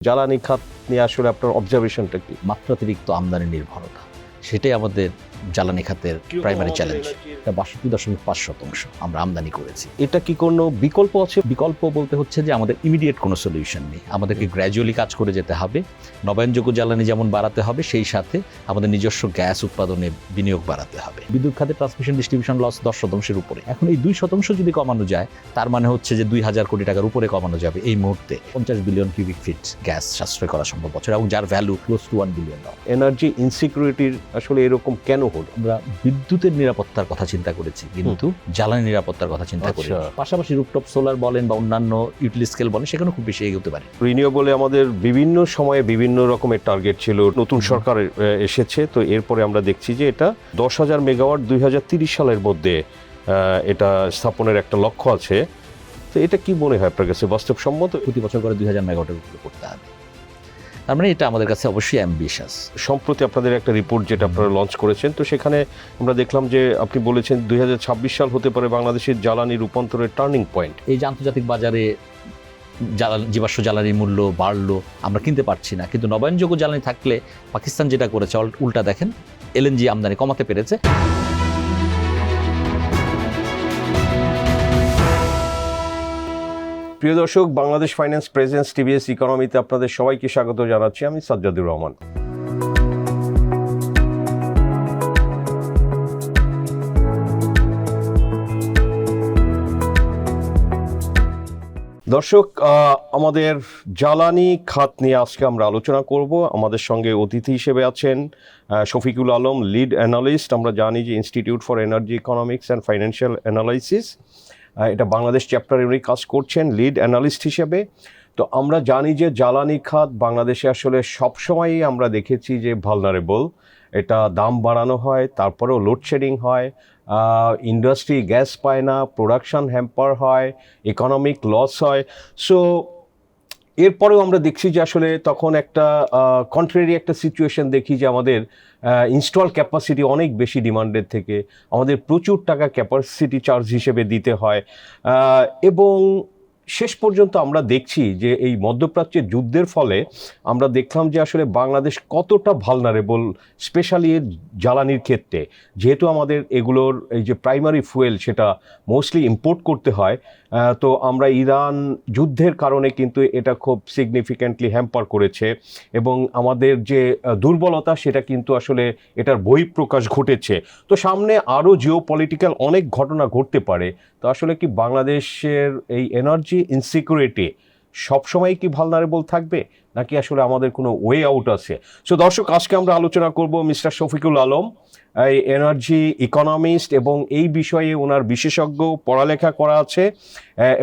জ্বালানি খাত নিয়ে আসলে আপনার অবজারভেশনটা কি? মাত্রাতিরিক্ত আমদানি নির্ভরতা, সেটাই আমাদের জ্বালানি খাতের প্রাইমারি চ্যালেঞ্জ। এটা ৬২.৫% আমরা আমদানি করেছি। এটা কি কোনো বিকল্প আছে? বিকল্প বলতে হচ্ছে যে আমাদের ইমিডিয়েট কোনো সলিউশন নেই, আমাদেরকে গ্র্যাজুয়ালি কাজ করে যেতে হবে। নবায়নযোগ্য জ্বালানি যেমন বাড়াতে হবে, সেই সাথে আমাদের নিজস্ব গ্যাস উৎপাদনে বিনিয়োগ বাড়াতে হবে। বিদ্যুৎ খাতে ট্রান্সমিশন ডিস্ট্রিবিউশন লস 10%-এর উপরে। এখন এই 2% যদি কমানো যায়, তার মানে হচ্ছে যে ২,০০০ কোটি টাকার উপরে কমানো যাবে এই মুহূর্তে। 50 বিলিয়ন কিউবিক ফিট গ্যাস সাশ্রয় করা সম্ভব বছর, এবং যার value close to $1 billion. Energy ইনসিকিউরিটির আসলে এরকম কেন হলো? আমরা বিদ্যুতের নিরাপত্তার কথা চিন্তা করেছি, কিন্তু জ্বালানি নিরাপত্তার কথা চিন্তা করি। পাশাপাশি রুফটপ সোলার বলেন বা অন্যান্য ইউটিলিটি স্কেল বলেন, সেখানে খুব বেশি এগোতে পারে। রিনিউয়েবলে আমাদের বিভিন্ন সময়ে বিভিন্ন রকমের টার্গেট ছিল। নতুন সরকার এসেছে, তো এরপরে আমরা দেখছি যে এটা 10,000 মেগাওয়াট 2030 সালের মধ্যে এটা স্থাপনের একটা লক্ষ্য আছে। তো এটা কি মনে হয় আপনার কাছে বাস্তবসম্মত? প্রতি বছর করে 2,000 মেগাওয়াটের উপরে করতে হবে। তার মানে এটা আমাদের কাছে অবশ্যই অ্যাম্বিশাস। সম্প্রতি আপনাদের একটা রিপোর্ট যেটা আপনারা লঞ্চ করেছেন, তো সেখানে আমরা দেখলাম যে আপনি বলেছেন 2026 সাল হতে পারে বাংলাদেশের জ্বালানি রূপান্তরের টার্নিং পয়েন্ট। এই যে আন্তর্জাতিক বাজারে জীবাশ্ম জ্বালানির মূল্য বাড়লো, আমরা কিনতে পারছি না, কিন্তু নবায়নযোগ্য জ্বালানি থাকলে পাকিস্তান যেটা করেছে, উল্টা দেখেন এলএনজি আমদানি কমাতে পেরেছে। প্রিয় দর্শক, বাংলাদেশ ফাইন্যান্স প্রেজেন্স টিভিএস ইকোনমিতে আপনাদের সবাইকে স্বাগত জানাচ্ছি। আমি সাজ্জাদুর রহমান। দর্শক, আমাদের জ্বালানি খাত নিয়ে আজকে আমরা আলোচনা করব। আমাদের সঙ্গে অতিথি হিসেবে আছেন শফিকুল আলম, লিড অ্যানালিস্ট। আমরা জানি যে institute for energy economics and financial analysis, এটা বাংলাদেশ চ্যাপ্টারে উনি কাজ করছেন লিড অ্যানালিস্ট হিসেবে। তো আমরা জানি যে জ্বালানি খাত বাংলাদেশে আসলে সবসময়ই আমরা দেখেছি যে ভালনারেবল। এটা দাম বাড়ানো হয়, তারপরেও লোডশেডিং হয়, ইন্ডাস্ট্রি গ্যাস পায় না, প্রোডাকশন হ্যাম্পার হয়, ইকোনমিক লস হয়। সো এরপরেও আমরা দেখছি যে আসলে তখন একটা কন্ট্রারি একটা সিচুয়েশন দেখি যে আমাদের ইনস্টল ক্যাপাসিটি অনেক বেশি ডিমান্ডের থেকে, আমাদের প্রচুর টাকা ক্যাপাসিটি চার্জ হিসেবে দিতে হয়। এবং শেষ পর্যন্ত আমরা দেখছি যে এই মধ্যপ্রাচ্যের যুদ্ধের ফলে আমরা দেখলাম যে আসলে বাংলাদেশ কতটা ভালনারেবল, স্পেশালি জ্বালানির ক্ষেত্রে, যেহেতু আমাদের এগুলোর এই যে প্রাইমারি ফুয়েল সেটা মোস্টলি ইম্পোর্ট করতে হয়। তো আমরা ইরান যুদ্ধের কারণে কিন্তু এটা খুব সিগনিফিক্যান্টলি হ্যাম্পার করেছে, এবং আমাদের যে দুর্বলতা সেটা কিন্তু আসলে এটার বহিঃপ্রকাশ ঘটেছে। তো সামনে আরও জিওপলিটিক্যাল অনেক ঘটনা ঘটতে পারে। তো আসলে কি বাংলাদেশের এই এনার্জি ইনসিকিউরিটি সবসময় কি ভালনারেবল থাকবে, নাকি আসলে আমাদের কোনো ওয়ে আউট আছে? সো দর্শক, আজকে আমরা আলোচনা করব মিস্টার শফিকুল আলম, এই এনার্জি ইকোনমিস্ট, এবং এই বিষয়ে ওনার বিশেষজ্ঞ, পড়ালেখা করা আছে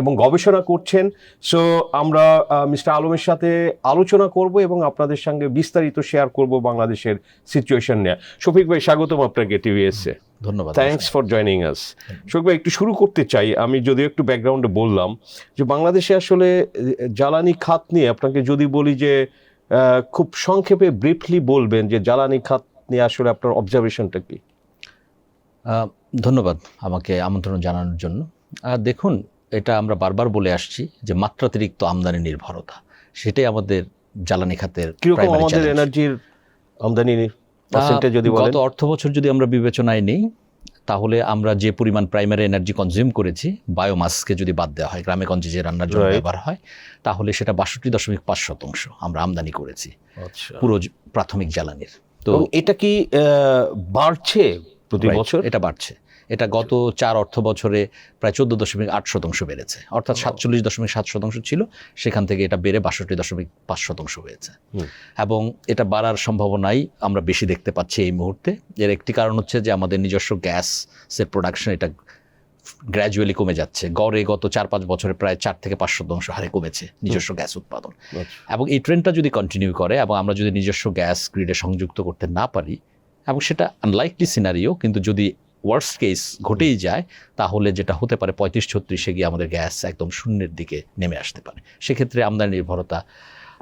এবং গবেষণা করছেন। সো আমরা মিস্টার আলমের সাথে আলোচনা করব এবং আপনাদের সঙ্গে বিস্তারিত শেয়ার করব বাংলাদেশের সিচুয়েশন নিয়ে। শফিক ভাই, স্বাগতম আপনাকে টিভিএসে। ধন্যবাদ, থ্যাঙ্কস ফর জয়নিং আস। শফিক ভাই, একটু শুরু করতে চাই, আমি যদিও একটু ব্যাকগ্রাউন্ডে বললাম যে বাংলাদেশে আসলে জ্বালানি খাত নিয়ে আপনাকে যদি বলি যে খুব সংক্ষেপে ব্রিফলি বলবেন যে জ্বালানি খাত নিয়ে আসলে আপনার অবজারভেশনটা কি? ধন্যবাদ আমাকে আমন্ত্রণ জানানোর জন্য। দেখুন, এটা আমরা বারবার বলে আসছি যে মাত্রাতিরিক্ত আমদানি নির্ভরতা, সেটাই আমাদের জ্বালানি খাতের কিরকম আমাদের এনার্জির আমদানি পার্সেন্টেজ যদি বলেন? গত অর্থ বছর যদি আমরা বিবেচনায় নিই, তাহলে আমরা যে পরিমাণ প্রাইমারি এনার্জি কনজিউম করেছি, বায়োমাসকে যদি বাদ দেওয়া হয়, গ্রামে গঞ্জে যে রান্নার জন্য ব্যবহার হয়, তাহলে সেটা ৬২.৫% আমরা আমদানি করেছি পুরো প্রাথমিক জ্বালানির। তো এটা কি বাড়ছে প্রতি বছর? এটা বাড়ছে। এটা গত 4 অর্থ বছরে প্রায় 14.8% বেড়েছে, অর্থাৎ 47.7% ছিল, সেখান থেকে এটা বেড়ে 62.5% হয়েছে। এবং এটা বাড়ার সম্ভাবনাই আমরা বেশি দেখতে পাচ্ছি এই মুহূর্তে। এর একটি কারণ হচ্ছে যে আমাদের নিজস্ব গ্যাসের প্রোডাকশন এটা গ্র্যাজুয়ালি কমে যাচ্ছে। গড়ে গত 4-5 বছরে প্রায় 4 থেকে 5% হারে কমেছে নিজস্ব গ্যাস উৎপাদন। এবং এই ট্রেন্ডটা যদি কন্টিনিউ করে এবং আমরা যদি নিজস্ব গ্যাস গ্রিডে সংযুক্ত করতে না পারি, এবং সেটা আনলাইকলি সিনারিও, কিন্তু যদি ওয়ার্স্ট কেস ঘটেই যায়, তাহলে যেটা হতে পারে 35-36-এ গিয়ে আমাদের গ্যাস একদম শূন্যের দিকে নেমে আসতে পারে। সেক্ষেত্রে আমদানি নির্ভরতা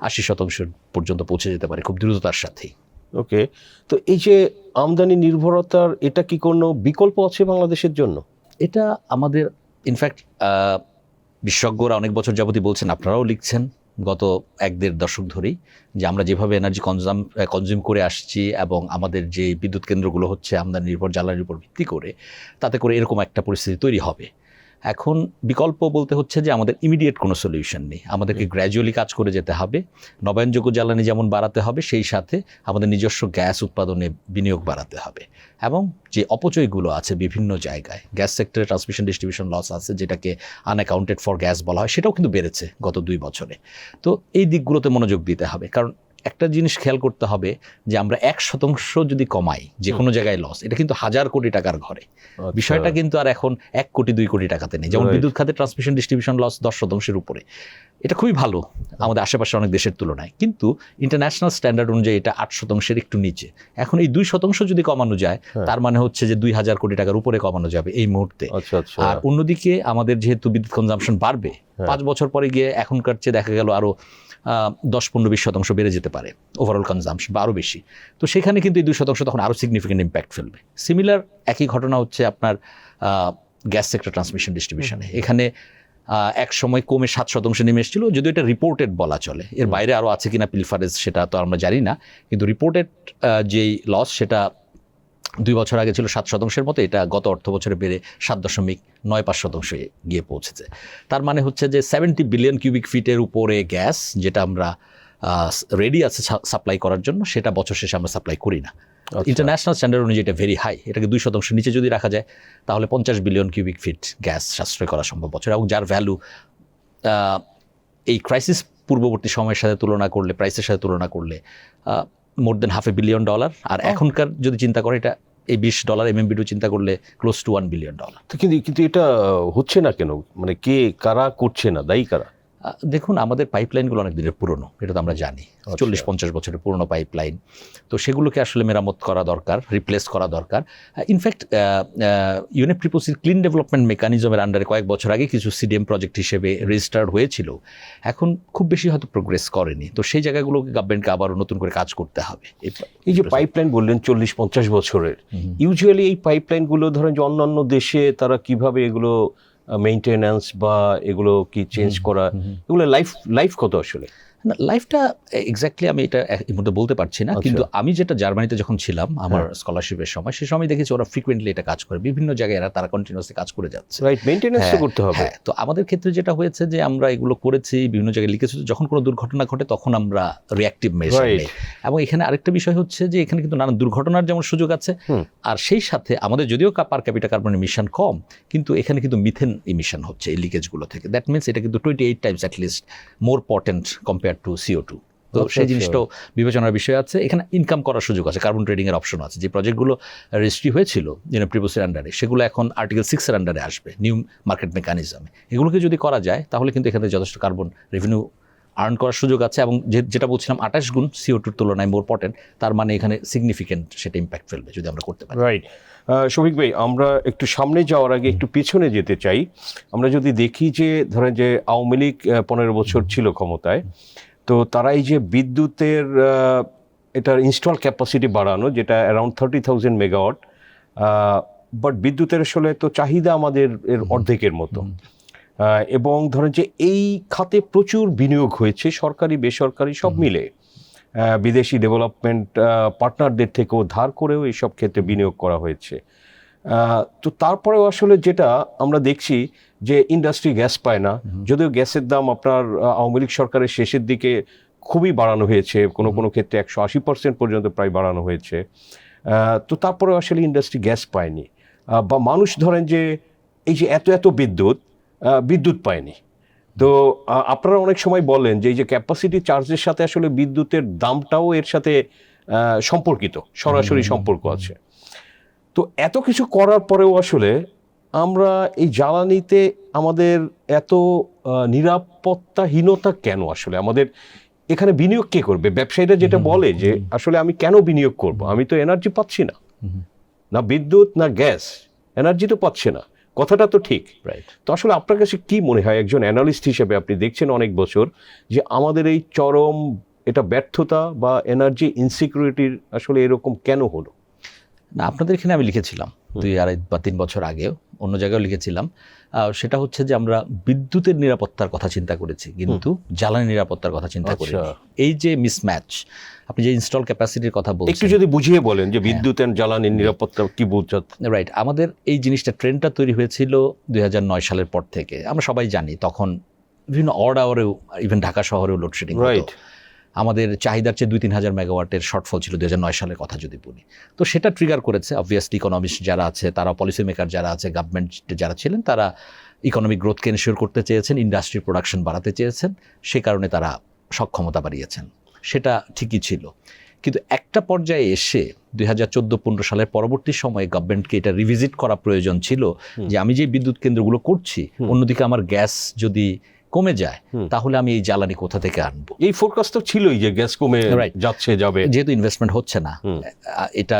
80% পর্যন্ত পৌঁছে যেতে পারে খুব দ্রুততার সাথেই। ওকে, তো এই যে আমদানি নির্ভরতার এটা কি কোনো বিকল্প আছে বাংলাদেশের জন্য? এটা আমাদের ইনফ্যাক্ট বিশেষজ্ঞরা অনেক বছর যাবতই বলছেন, আপনারাও লিখছেন গত 1-1.5 দশক ধরেই, যে আমরা যেভাবে এনার্জি কনজিউম করে আসছি এবং আমাদের যে বিদ্যুৎ কেন্দ্রগুলো হচ্ছে আমদানি নির্ভর জ্বালানির উপর ভিত্তি করে, তাতে করে এরকম একটা পরিস্থিতি তৈরি হবে। এখন বিকল্প বলতে হচ্ছে যে আমাদের ইমিডিয়েট কোনো সলিউশন নেই, আমাদেরকে গ্র্যাজুয়ালি কাজ করে যেতে হবে। নবায়নযোগ্য জ্বালানি যেমন বাড়াতে হবে, সেই সাথে আমাদের নিজস্ব গ্যাস উৎপাদনে বিনিয়োগ বাড়াতে হবে। এবং যে অপচয়গুলো আছে বিভিন্ন জায়গায়, গ্যাস সেক্টরে ট্রান্সমিশন ডিস্ট্রিবিউশন লস আছে, যেটাকে আনঅ্যাকাউন্টেড ফর গ্যাস বলা হয়, সেটাও কিন্তু বেড়েছে গত 2 বছরে। তো এই দিকগুলোতে মনোযোগ দিতে হবে, কারণ একটা জিনিস খেয়াল করতে হবে যে আমরা 1% যদি কমাই যে কোনো জায়গায় লস, এটা কিন্তু 1000 কোটি টাকার ঘরে। বিষয়টা কিন্তু আর এখন 1 কোটি 2 কোটি টাকাতে নেই। যেমন বিদ্যুৎ খাতে ট্রান্সমিশন ডিস্ট্রিবিউশন লস 10%-এর উপরে, এটা খুবই ভালো আমাদের আশেপাশে অনেক দেশের তুলনায়, কিন্তু ইন্টারন্যাশনাল স্ট্যান্ডার্ড অনুযায়ী এটা 8%-এর একটু নিচে। এখন এই 2% যদি কমানো যায়, তার মানে হচ্ছে যে 2000 কোটি টাকার উপরে কমানো যাবে এই মুহূর্তে। আর অন্যদিকে আমাদের যেহেতু বিদ্যুৎ কনজাম্পশন বাড়বে, 5 বছর পরে গিয়ে এখনকার চেয়ে দেখা গেল আরো 10-15-20% বেড়ে যেতে পারে ওভারঅল কনজাম্পশন, বা আরও বেশি। তো সেখানে কিন্তু এই 2% তখন আরও সিগনিফিকেন্ট ইম্প্যাক্ট ফেলবে। সিমিলার একই ঘটনা হচ্ছে আপনার গ্যাস সেক্টর ট্রান্সমিশন ডিস্ট্রিবিউশনে। এখানে এক সময় কমে 7% নেমে এসেছিল, যদিও এটা রিপোর্টেড বলা চলে, এর বাইরে আরও আছে কিনা পিলফারেজ সেটা তো আমরা জানি না, কিন্তু রিপোর্টেড যেই লস সেটা 2 বছর আগে ছিল 7%-এর মতো, এটা গত অর্থ বছরে বেড়ে 7.95% গিয়ে পৌঁছেছে। তার মানে হচ্ছে যে 70 বিলিয়ন কিউবিক ফিটের উপরে গ্যাস, যেটা আমরা রেডি আছে সাপ্লাই করার জন্য, সেটা বছর শেষে আমরা সাপ্লাই করি না। ইন্টারন্যাশনাল স্ট্যান্ডার্ড অনুযায়ী এটা ভেরি হাই। এটাকে 2% নিচে যদি রাখা যায়, তাহলে 50 বিলিয়ন কিউবিক ফিট গ্যাস সাশ্রয় করা সম্ভব বছর, এবং যার ভ্যালু এই ক্রাইসিস পূর্ববর্তী সময়ের সাথে তুলনা করলে, প্রাইসের সাথে তুলনা করলে মোর দেন $500 বিলিয়ন। আর এখনকার যদি চিন্তা করে, এটা এই $20 MMBTU চিন্তা করলে ক্লোজ টু $1 বিলিয়ন। তো কিন্তু এটা হচ্ছে না কেন? মানে কারা করছে না, দায়ী কারা? দেখুন, আমাদের পাইপলাইনগুলো অনেক দিনের পুরনো, এটা তো আমরা জানি, 40-50 বছরের পুরনো পাইপলাইন। তো সেগুলোকে আসলে মেরামত করা দরকার, রিপ্লেস করা দরকার। ইনফ্যাক্ট ইউনেপ্রিপোসির ক্লিন ডেভেলপমেন্ট মেকানিজমের আন্ডারে কয়েক বছর আগে কিছু সিডিএম প্রজেক্ট হিসেবে রেজিস্টার্ড হয়েছিল, এখন খুব বেশি হয়তো প্রোগ্রেস করেনি। তো সেই জায়গাগুলোকে গভর্নমেন্টকে আবারও নতুন করে কাজ করতে হবে। এই যে পাইপলাইন বললেন 40-50 বছরের, ইউজুয়ালি এই পাইপলাইনগুলো ধরেন যে অন্যান্য দেশে তারা কিভাবে এগুলো মেইনটেনেন্স বা এগুলো কি চেঞ্জ করা, এগুলো লাইফ কত আসলে? না, লাইফটা এক্স্যাক্টলি আমি এটা এই মুহূর্তে বলতে পারছি না, কিন্তু আমি যেটা জার্মানিতে যখন ছিলাম আমার স্কলারশিপের সময়, সেই সময় দেখেছি ওরা ফ্রিকুয়েন্টলি এটা কাজ করে, বিভিন্ন জায়গায় তারা কন্টিনিউয়াসলি কাজ করে যাচ্ছে। রাইট, মেইনটেনেন্স তো করতে হবে। তো আমাদের ক্ষেত্রে যেটা হয়েছে যে আমরা এগুলো করেছি, বিভিন্ন জায়গায় লিখেছি, যখন কোনো দুর্ঘটনা ঘটে তখন আমরা রিঅ্যাক্টিভ মেজার নেই। এবং এখানে আরেকটা বিষয় হচ্ছে যে এখানে কিন্তু নানান দুর্ঘটনার যেমন সুযোগ আছে, আর সেই সাথে আমাদের যদিও পার ক্যাপিটা কার্বন ইমিশন কম, কিন্তু এখানে কিন্তু মিথেন ইমিশন হচ্ছে এই লিকেজগুলো থেকে। দ্যাট মিনস এটা কিন্তু 28 Times at least more potent compare to CO2। তো সেই জিনিসটাও বিবেচনার বিষয় আছে। এখানে ইনকাম করার সুযোগ আছে, কার্বন ট্রেডিং এর অপশন আছে। যে প্রজেক্টগুলো রেজিস্ট্রি হয়েছিল ইউনেপ্রিপোসের আন্ডারে, সেগুলো এখন আর্টিকেল 6 এর আন্ডারে আসবে, নিউ মার্কেট মেকানিজমে। এগুলোকে যদি করা যায়, তাহলে কিন্তু এখানে যথেষ্ট কার্বন রেভিনিউ আর্ন করার সুযোগ আছে। এবং যেটা বলছিলাম 28 গুণ CO2 তুলনায় মোর পটেন্ট, তার মানে এখানে সিগনিফিকেন্ট সেটা ইম্প্যাক্ট ফেলবে যদি আমরা করতে পারি। রাইট। শফিক ভাই, আমরা একটু সামনে যাওয়ার আগে একটু পেছনে যেতে চাই। আমরা যদি দেখি যে ধরেন যে আওয়ামী লীগ 15 বছর ছিল ক্ষমতায়, তো তারা এই যে বিদ্যুতের এটার ইনস্টল ক্যাপাসিটি বাড়ানো, যেটা অ্যারাউন্ড 30,000 মেগাওয়াট, বাট বিদ্যুতের আসলে তো চাহিদা আমাদের এর অর্ধেকের মতো। এবং ধরেন যে এই খাতে প্রচুর বিনিয়োগ হয়েছে, সরকারি বেসরকারি সব মিলে, বিদেশি ডেভেলপমেন্ট পার্টনারদের থেকেও ধার করেও এইসব ক্ষেত্রে বিনিয়োগ করা হয়েছে। তো তারপরেও আসলে যেটা আমরা দেখছি যে ইন্ডাস্ট্রি গ্যাস পায় না, যদিও গ্যাসের দাম আপনার আওয়ামী লীগ সরকারের শেষের দিকে খুবই বাড়ানো হয়েছে, কোনো কোনো ক্ষেত্রে 180% পর্যন্ত প্রায় বাড়ানো হয়েছে। তো তারপরেও আসলে ইন্ডাস্ট্রি গ্যাস পায়নি, বা মানুষ ধরেন যে এই যে এত বিদ্যুৎ পায়নি। তো আপনারা অনেক সময় বলেন যে এই যে ক্যাপাসিটি চার্জের সাথে আসলে বিদ্যুতের দামটাও এর সাথে সম্পর্কিত, সরাসরি সম্পর্ক আছে। তো এত কিছু করার পরেও আসলে আমরা এই জ্বালানিতে আমাদের এত নিরাপত্তাহীনতা কেন? আসলে আমাদের এখানে বিনিয়োগ কে করবে? ব্যবসায়ীরা যেটা বলে যে আসলে আমি কেন বিনিয়োগ করব, আমি তো এনার্জি পাচ্ছি না, না বিদ্যুৎ না গ্যাস, এনার্জি তো পাচ্ছে না, কথাটা তো ঠিক। তো আসলে আপনার কাছে কি মনে হয় একজন অ্যানালিস্ট হিসেবে, আপনি দেখছেন অনেক বছর, যে আমাদের এই চরম এটা ব্যর্থতা বা এনার্জি ইনসিকিউরিটির আসলে এরকম কেন হলো? না, আপনাদের এখানে আমি লিখেছিলাম 2-2.5 বা 3 বছর আগেও অন্য জায়গায় লিখেছিলাম, সেটা হচ্ছে যে আমরা বিদ্যুতের নিরাপত্তার কথা চিন্তা করেছি কিন্তু জ্বালানি নিরাপত্তার কথা চিন্তা করিনি। এই যে মিসম্যাচ, আপনি যে ইনস্টল ক্যাপাসিটির কথা বলছেন, একটু যদি বুঝিয়ে বলেন যে বিদ্যুৎ এন্ড জ্বালানির নিরাপত্তা কি বোঝাচ্ছেন? রাইট, আমাদের এই জিনিসটা ট্রেন্ডটা তৈরি হয়েছিল 2009 সালের পর থেকে। আমরা সবাই জানি তখন বিভিন্ন অড আওয়ারেও ইভেন ঢাকা শহরেও লোডশেডিং হতো। আমাদের চাহিদার চেয়ে 2-3 হাজার মেগাওয়াটের শর্টফল ছিল 2009 সালের কথা যদি বলি। তো সেটা ট্রিগার করেছে অবভিয়াসলি ইকোনমিস্ট যারা আছে, তারা পলিসি মেকার যারা আছে, গভর্নমেন্ট যারা ছিলেন, তারা ইকোনমিক গ্রোথকে এনশিওর করতে চেয়েছেন, ইন্ডাস্ট্রি প্রোডাকশন বাড়াতে চেয়েছেন, সে কারণে তারা সক্ষমতা বাড়িয়েছেন। সেটা ঠিকই ছিল, কিন্তু একটা পর্যায়ে এসে 2014-15 সালের পরবর্তী সময়ে গভর্নমেন্টকে এটা রিভিজিট করা প্রয়োজন ছিল যে আমি যে বিদ্যুৎ কেন্দ্রগুলো করছি, অন্যদিকে আমার গ্যাস যদি কমে যায় তাহলে আমি এই জ্বালানি কোথা থেকে আনবো। এই ফোরকাস্ট তো ছিলই যে গ্যাস কমে যাচ্ছে যাবে, যেহেতু ইনভেস্টমেন্ট হচ্ছে না। এটা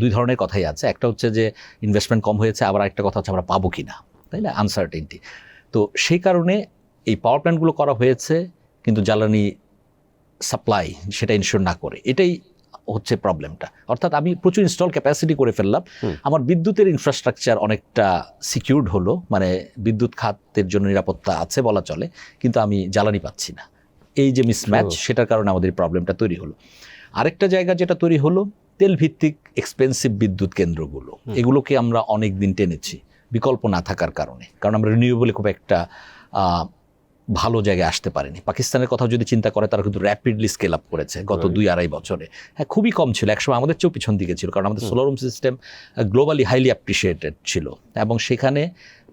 দুই ধরনের কথাই আছে, একটা হচ্ছে যে ইনভেস্টমেন্ট কম হয়েছে, আবার একটা কথা হচ্ছে আমরা পাবো কিনা, তাই না, আনসার্টেনটি। তো সেই কারণে এই পাওয়ার প্ল্যান্টগুলো করা হয়েছে কিন্তু জ্বালানি সাপ্লাই সেটা ইনশিওর না করে, এটাই হচ্ছে প্রবলেমটা। অর্থাৎ আমি প্রচুর ইনস্টল ক্যাপাসিটি করে ফেললাম, আমার বিদ্যুতের ইনফ্রাস্ট্রাকচার অনেকটা সিকিউরড হলো, মানে বিদ্যুৎ খাতের জন্য নিরাপত্তা আছে বলা চলে, কিন্তু আমি জ্বালানি পাচ্ছি না। এই যে মিসম্যাচ, সেটার কারণে আমাদের প্রবলেমটা তৈরি হলো। আরেকটা জায়গা যেটা তৈরি হলো, তেল ভিত্তিক এক্সপেন্সিভ বিদ্যুৎ কেন্দ্রগুলো, এগুলোকে আমরা অনেক দিন টেনেছি বিকল্প না থাকার কারণে, কারণ আমরা রিনিউয়েবলে খুব একটা ভালো জায়গায় আসতে পারেনি। পাকিস্তানের কথা যদি চিন্তা করে, তারা কিন্তু র্যাপিডলি স্কেল আপ করেছে গত 2-2.5 বছরে। হ্যাঁ, খুবই কম ছিল, একসময় আমাদের চেয়েও পিছন দিকে ছিল, কারণ আমাদের solar home system globally highly appreciated ছিল এবং সেখানে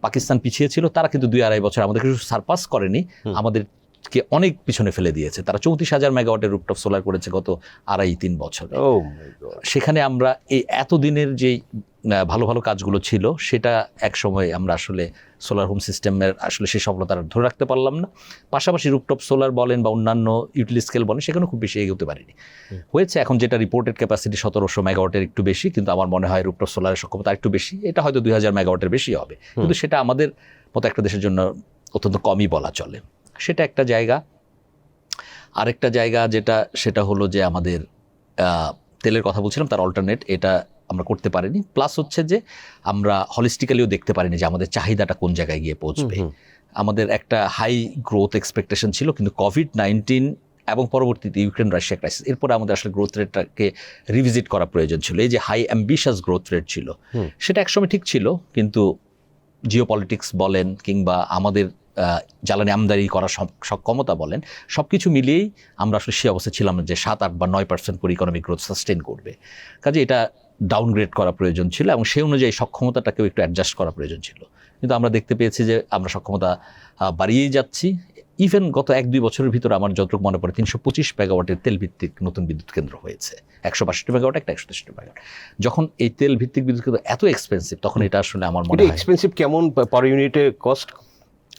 পাকিস্তান পিছিয়ে ছিল। তারা কিন্তু 2-2.5 বছর আমাদেরকে শুধু সারপাস করেনি, আমাদেরকে অনেক পিছনে ফেলে দিয়েছে। তারা 34,000 মেগাওয়াটের রুফটপ সোলার করেছে গত 2.5-3 বছরে। সেখানে আমরা এই এতদিনের যেই ভালো ভালো কাজগুলো ছিল, সেটা এক সময় আমরা আসলে সোলার হোম সিস্টেমের আসলে সেই সফলতা ধরে রাখতে পারলাম না। পাশাপাশি রুফটপ সোলার বলেন বা অন্যান্য ইউটিলিটি স্কেল বলেন, সেখানে খুব বেশি এগোতে পারিনি। হয়েছে এখন যেটা রিপোর্টেড ক্যাপাসিটি 1700 মেগাওয়াটের একটু বেশি, কিন্তু আমার মনে হয় রুফটপ সোলারের সক্ষমতা একটু বেশি, এটা হয়তো 2000 মেগাওয়াটের বেশি হবে, কিন্তু সেটা আমাদের মতো একটা দেশের জন্য অত্যন্ত কমই বলা চলে। সেটা একটা জায়গা। আরেকটা জায়গা যেটা, সেটা হলো যে আমাদের তেলের কথা বলছিলাম, তার অল্টারনেট এটা আমরা করতে পারিনি। প্লাস হচ্ছে যে আমরা হলিস্টিক্যালিও দেখতে পারিনি যে আমাদের চাহিদাটা কোন জায়গায় গিয়ে পৌঁছবে। আমাদের একটা হাই গ্রোথ এক্সপেকটেশন ছিল, কিন্তু কোভিড-19 এবং পরবর্তীতে ইউক্রেন রাশিয়া ক্রাইসিস, এরপরে আমাদের আসলে গ্রোথ রেটটাকে রিভিজিট করা প্রয়োজন ছিল। এই যে হাই অ্যাম্বিশাস গ্রোথ রেট ছিল, সেটা একসময় ঠিক ছিল, কিন্তু জিওপলিটিক্স বলেন কিংবা আমাদের জ্বালানি আমদানি করার সক্ষমতা বলেন, সব কিছু মিলিয়েই আমরা আসলে সে অবস্থা ছিলাম যে 7, 8 বা 9% করে ইকোনমিক গ্রোথ সাস্টেন করবে। কাজে এটা ডাউনগ্রেড করা প্রয়োজন ছিল এবং সেই অনুযায়ী সক্ষমতাটাকেও একটু অ্যাডজাস্ট করা প্রয়োজন ছিল। কিন্তু আমরা দেখতে পেয়েছি যে আমরা সক্ষমতা বাড়িয়েই যাচ্ছি। ইভেন গত 1-2 বছরের ভিতরে আমার যতটুকু মনে পড়ে 325 মেগাওয়াটের তেল ভিত্তিক নতুন বিদ্যুৎ কেন্দ্র হয়েছে। 162 মেগাওয়াট, একটা 163 মেগাওয়াট। যখন এই তেল ভিত্তিক বিদ্যুৎ কেন্দ্র এত এক্সপেন্সিভ, তখন এটা আসলে আমার মনে হয় এক্সপেন্সিভ। কেমন পার ইউনিটে কস্ট?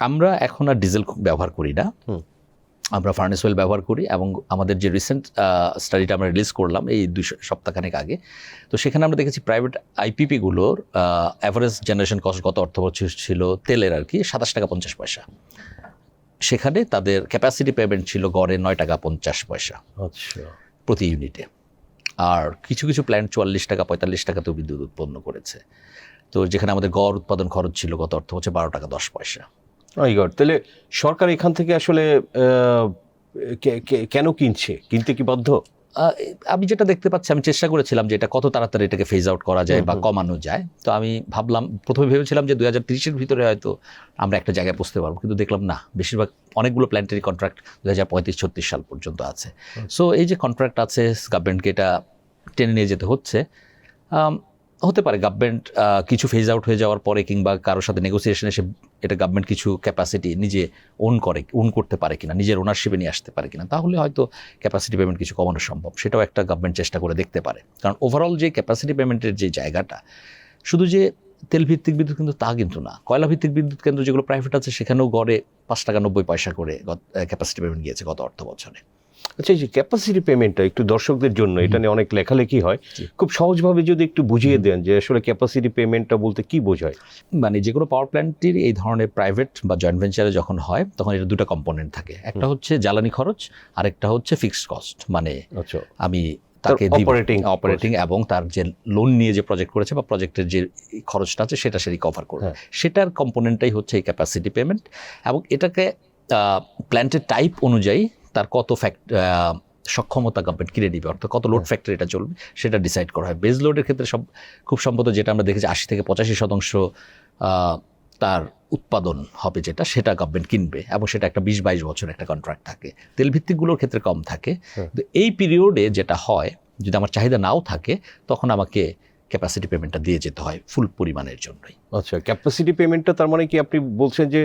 আমরা এখন আর ডিজেল ব্যবহার করি না, আমরা ফার্নেস অয়েল ব্যবহার করি। এবং আমাদের যে রিসেন্ট স্টাডিটা আমরা রিলিজ করলাম এই 2 সপ্তাহখানেক আগে, তো সেখানে আমরা দেখেছি প্রাইভেট আইপিপিগুলোর অ্যাভারেজ জেনারেশন কস্ট গত অর্থবছর ছিল তেলের আর কি 27 টাকা 50 পয়সা। সেখানে তাদের ক্যাপাসিটি পেমেন্ট ছিল গড়ে 9 টাকা 50 পয়সা প্রতি ইউনিটে। আর কিছু কিছু প্ল্যান্ট 44 টাকা 45 টাকাতেও বিদ্যুৎ উৎপন্ন করেছে। তো যেখানে আমাদের গড় উৎপাদন খরচ ছিল গত অর্থবছর 12 টাকা 10 পয়সা। তাহলে সরকার এখান থেকে আসলে কেন কিনতে কি বাধ্য? আমি যেটা দেখতে পাচ্ছি, আমি চেষ্টা করেছিলাম যে এটা কত তাড়াতাড়ি এটাকে ফেজ আউট করা যায় বা কমানো যায়। তো আমি ভাবলাম, প্রথমে ভেবেছিলাম যে 2030-এর ভিতরে হয়তো আমরা একটা জায়গায় পৌঁছতে পারবো, কিন্তু দেখলাম না, বেশিরভাগ অনেকগুলো প্ল্যান্টারি কন্ট্রাক্ট 2035-36 সাল পর্যন্ত আছে। সো এই যে কন্ট্রাক্ট আছে, গভর্নমেন্টকে এটা টেনে নিয়ে যেতে হচ্ছে। হতে পারে গভর্নমেন্ট কিছু ফেজ আউট হয়ে যাওয়ার পরে কিংবা কারোর সাথে নেগোসিয়েশন এসে এটা গভর্নমেন্ট কিছু ক্যাপাসিটি নিজে ওন করতে পারে কিনা, নিজের ওনারশিপে নিয়ে আসতে পারে কিনা, তাহলে হয়তো ক্যাপাসিটি পেমেন্ট কিছু কমানো সম্ভব। সেটাও একটা গভর্নমেন্ট চেষ্টা করে দেখতে পারে। কারণ ওভারঅল যে ক্যাপাসিটি পেমেন্টের যে জায়গাটা, শুধু যে তেল ভিত্তিক বিদ্যুৎ কিন্তু তা কিন্তু না, কয়লা ভিত্তিক বিদ্যুৎ কেন্দ্র যেগুলো প্রাইভেট আছে সেখানেও গড়ে 5 টাকা 90 পয়সা করে ক্যাপাসিটি পেমেন্ট গিয়েছে গত অর্থ বছরে। আচ্ছা, এই যে ক্যাপাসিটি পেমেন্টটা একটু দর্শকদের জন্য, এটা নিয়ে অনেক লেখালেখি হয়, খুব সহজভাবে যদি একটু বুঝিয়ে দেন যে আসলে ক্যাপাসিটি পেমেন্টটা বলতে কি বোঝায়। মানে যে কোনো পাওয়ার প্ল্যান্টটির এই ধরনের প্রাইভেট বা জয়েন্ট ভেঞ্চারে যখন হয়, তখন এটা 2টা কম্পোনেন্ট থাকে। একটা হচ্ছে জ্বালানি খরচ, আরেকটা হচ্ছে ফিক্সড কস্ট। মানে আমি তাকে অপারেটিং এবং তার যে লোন নিয়ে যে প্রজেক্ট করেছে বা প্রজেক্টের যে খরচটা আছে সেটা সে রিকভার করবে, সেটার কম্পোনেন্টটাই হচ্ছে এই ক্যাপাসিটি পেমেন্ট। এবং এটাকে প্ল্যান্টের টাইপ অনুযায়ী তার কত সক্ষমতা গভর্নমেন্ট কিনে দিবে, অর্থাৎ কত লোড ফ্যাক্টর এটা চলবে সেটা ডিসাইড করা হয়। বেজ লোডের ক্ষেত্রে খুব সম্ভবত যেটা আমরা দেখেছি 80 থেকে 85% তার উৎপাদন হবে সেটা গভর্নমেন্ট কিনবে, এবং সেটা একটা 20-22 বছর একটা কন্ট্রাক্ট থাকে। তেল ভিত্তিকগুলোর ক্ষেত্রে কম থাকে। তো এই পিরিয়ডে যেটা হয়, যদি আমার চাহিদা নাও থাকে তখন আমাকে ক্যাপাসিটি পেমেন্টটা দিয়ে যেতে হয় ফুল পরিমাণের জন্যই। আচ্ছা, ক্যাপাসিটি পেমেন্টটা তার মানে কি আপনি বলছেন যে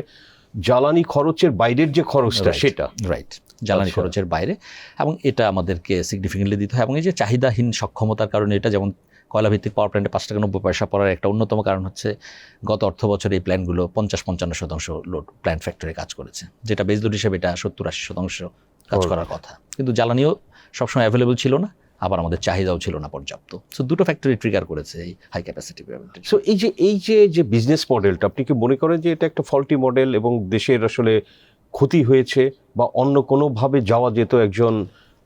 জ্বালানি খরচের বাইরের যে খরচটা সেটা? রাইট, জ্বালানি খরচের বাইরে, এবং এটা আমাদেরকে সিগনিফিকেন্টলি দিতে হয়। এবং এই যে চাহিদাহীন সক্ষমতার কারণে এটা, যেমন কয়লা ভিত্তিক পাওয়ার প্ল্যান্টে 5 টাকা 90 পয়সা পড়ার একটা অন্যতম কারণ হচ্ছে গত অর্থ বছরে এই প্ল্যান্টগুলো 50-55% লোড প্ল্যান্ট ফ্যাক্টরে কাজ করেছে, যেটা বেজ লোড হিসেবে এটা 70-80% কাজ করার কথা। কিন্তু জ্বালানিও সবসময় অ্যাভেলেবল ছিল না, আবার আমাদের চাহিদাও ছিল না পর্যাপ্ত। সো দুটো ফ্যাক্টরি ট্রিগার করেছে এই হাই ক্যাপাসিটি পেমেন্ট। সো এই যে বিজনেস মডেলটা, আপনি কি মনে করেন যে এটা একটা ফল্টি মডেল এবং দেশের আসলে ক্ষতি হয়েছে, বা অন্য কোনোভাবে যাওয়া যেত? একজন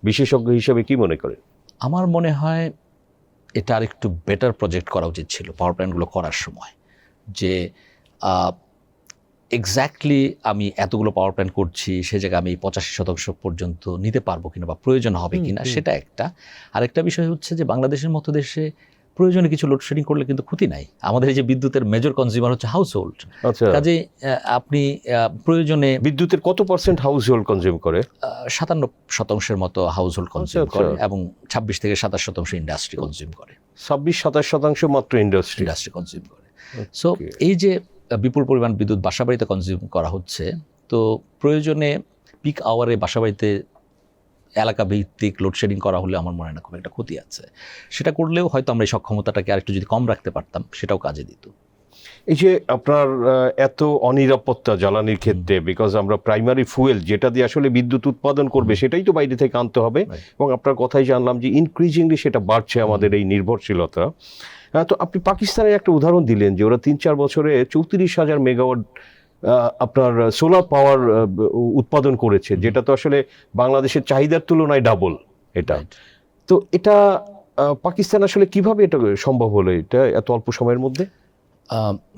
বিশেষজ্ঞ হিসেবে কি মনে করেন? আমার মনে হয় এটা আর একটু বেটার প্রজেক্ট করা উচিত ছিল পাওয়ার প্ল্যান্টগুলো করার সময়, যে এক্স্যাক্টলি আমি এতগুলো পাওয়ার প্ল্যান্ট করছি, সে জায়গায় আমি 85% পর্যন্ত নিতে পারবো কিনা বা প্রয়োজন হবে কিনা, সেটা একটা। আরেকটা বিষয় হচ্ছে যে বাংলাদেশের মতো দেশে প্রয়োজনে কিছু লোডশেডিং করলে কিন্তু ক্ষতি নাই। আমাদের এই যে বিদ্যুতের মেজর কনজিউমার হচ্ছে হাউস হোল্ড। কাজে আপনি প্রয়োজনে বিদ্যুতের কত পার্সেন্ট হাউস হোল্ড কনজিউম করে? 57% মতো হাউস হোল্ড কনজিউম করে, এবং 26 থেকে 27% ইন্ডাস্ট্রি কনজিউম করে। 26-27% মাত্র ইন্ডাস্ট্রি কনজিউম করে। সো এই যে বিপুল পরিমাণ বিদ্যুৎ বাসাবাড়িতে কনজিউম করা হচ্ছে, তো প্রয়োজনে পিক আওয়ারে বাসাবাড়িতে এলাকা ভিত্তিক লোডশেডিং করা হলে আমার মনে হয় না খুব একটা ক্ষতি আছে। সেটা করলেও হয়তো আমরা এই সক্ষমতাটাকে আরেকটু যদি কম রাখতে পারতাম, সেটাও কাজে দিত। এই যে আপনার এত অনিরাপত্তা জ্বালানির ক্ষেত্রে, বিকজ আমরা প্রাইমারি ফুয়েল যেটা দিয়ে আসলে বিদ্যুৎ উৎপাদন করবে সেটাই তো বাইরে থেকে আনতে হবে, এবং আপনার কথাই জানলাম যে ইনক্রিজিংলি সেটা বাড়ছে আমাদের এই নির্ভরশীলতা। তো আপনি পাকিস্তানের একটা উদাহরণ দিলেন যে ওরা 3-4 বছরে 34,000 মেগাওয়াট আপনার সোলার পাওয়ার উৎপাদন করেছে, যেটা তো আসলে বাংলাদেশের চাহিদার তুলনায় ডাবল এটা। তো এটা পাকিস্তান আসলে কিভাবে এটা সম্ভব হলো, এটা এত অল্প সময়ের মধ্যে?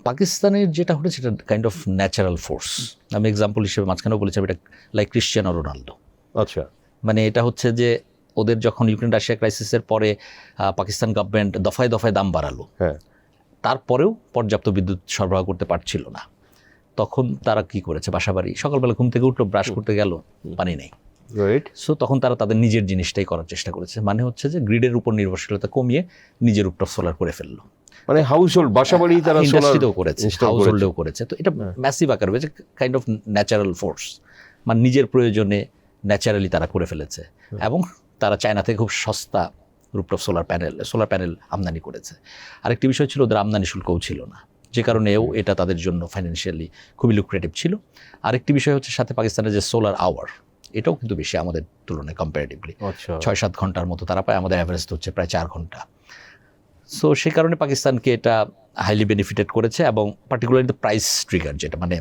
পাকিস্তানের যেটা হচ্ছে এটা কাইন্ড অফ ন্যাচারাল ফোর্স। আমি এক্সাম্পল হিসেবে মাঝখানেও বলেছিলাম, এটা লাইক ক্রিশ্চিয়ানো রোনাল্ডো। আচ্ছা, মানে এটা হচ্ছে যে ওদের যখন ইউক্রেন রাশিয়া ক্রাইসিসের পরে পাকিস্তান গভর্নমেন্ট দফায় দফায় দাম বাড়ালো, তারপরেও পর্যাপ্ত বিদ্যুৎ সরবরাহ করতে পারছিল না, তখন তারা কি করেছে, বাসাবাড়ি সকালবেলা ঘুম থেকে উঠলো, ব্রাশ করতে গেল, পানি নেই। সো তখন তারা তাদের নিজের জিনিসটাই করার চেষ্টা করেছে, মানে হচ্ছে যে গ্রিডের উপর নির্ভরশীলতা কমিয়ে নিজের রুফটপ সোলার করে ফেললো। মানে হাউস হোল্ড বাসাবাড়ি তারা ইন্ডাস্ট্রিতেও করেছে, হাউস হোল্ডেও করেছে। তো এটা ম্যাসিভ আকার হয়েছে, কাইন্ড অফ ন্যাচারাল ফোর্স, মানে নিজের প্রয়োজনে ন্যাচারালি তারা করে ফেলেছে। এবং তারা চায়না থেকে খুব সস্তা রুফটপ সোলার প্যানেল আমদানি করেছে। আরেকটি বিষয় ছিল, ওদের আমদানি শুল্কও ছিল না, যে কারণেও এটা তাদের জন্য ফাইন্যান্সিয়ালি খুবই লুক্রেটিভ ছিল। আরেকটি বিষয় হচ্ছে সাথে পাকিস্তানের যে সোলার আওয়ার, এটাও কিন্তু বেশি আমাদের তুলনায় কম্পারেটিভলি। 6-7 ঘন্টার মতো তারা পায়, আমাদের অ্যাভারেজ হচ্ছে প্রায় 4 ঘন্টা। সো সে কারণে পাকিস্তানকে এটা হাইলি বেনিফিটেড করেছে। এবং পার্টিকুলারলি প্রাইস ট্রিগার, যেটা মানে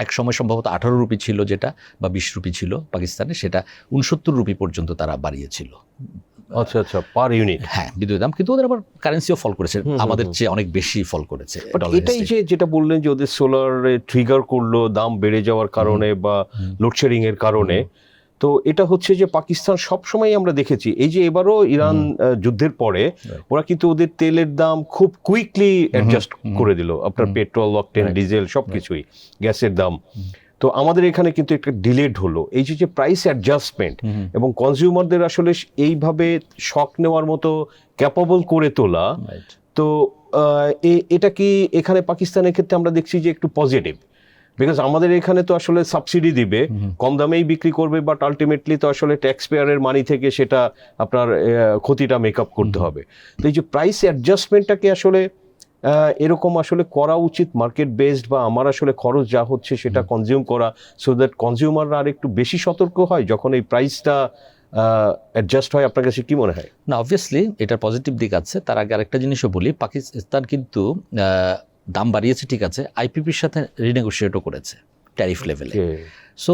এক সময় সম্ভবত 18 রুপি ছিল যেটা, বা 20 রুপি ছিল পাকিস্তানে, সেটা 69 রুপি পর্যন্ত তারা বাড়িয়েছিল। আচ্ছা আচ্ছা, পার ইউনিট। হ্যাঁ, বিদ্যুৎ দাম, কিন্তু ওদের আবার কারেন্সিও ফল করেছে, আমাদের চেয়ে অনেক বেশি ফল করেছে। এটাই যেটা বললেন যে ওদের সোলারে ট্রিগার করলো দাম বেড়ে যাওয়ার কারণে বা লোডশেডিং এর কারণে। তো এটা হচ্ছে যে পাকিস্তান সবসময় আমরা দেখেছি, এই যে এবারও ইরান যুদ্ধের পরে ওরা কিন্তু ওদের তেলের দাম খুব কুইকলি অ্যাডজাস্ট করে দিল, আপনার পেট্রোল, অকটেন, ডিজেল সবকিছুই, গ্যাসের দাম। তো আমাদের এখানে কিন্তু একটা ডিলেড হলো এই যে প্রাইস অ্যাডজাস্টমেন্ট, এবং কনজিউমারদের আসলে এইভাবে শক নেওয়ার মতো ক্যাপাবল করে তোলা। তো এটা কি এখানে পাকিস্তানের ক্ষেত্রে আমরা দেখছি যে একটু পজিটিভ, বিকজ আমাদের এখানে তো আসলে সাবসিডি দিবে, কম দামেই বিক্রি করবে, বাট আলটিমেটলি তো আসলে ট্যাক্স পেয়ারের মানি থেকে সেটা আপনার ক্ষতিটা মেকআপ করতে হবে। তো এই যে প্রাইস অ্যাডজাস্টমেন্টটাকে আসলে এরকম আসলে করা উচিত মার্কেট বেসড, বা আমার আসলে খরচ যা হচ্ছে সেটা কনজিউম করা, সো দ্যাট কনজিউমাররা আর একটু বেশি সতর্ক হয় যখন এই প্রাইসটা অ্যাডজাস্ট হয়। আপনার কাছে কি মনে হয়? না, অবভিয়াসলি এটার পজিটিভ দিক আছে। তার আগে আরেকটা জিনিসও বলি, পাকিস্তান কিন্তু দাম বাড়িয়েছে ঠিক আছে, আইপিপির সাথে রিনেগোশিয়েটও করেছে ট্যারিফ লেভেলে। সো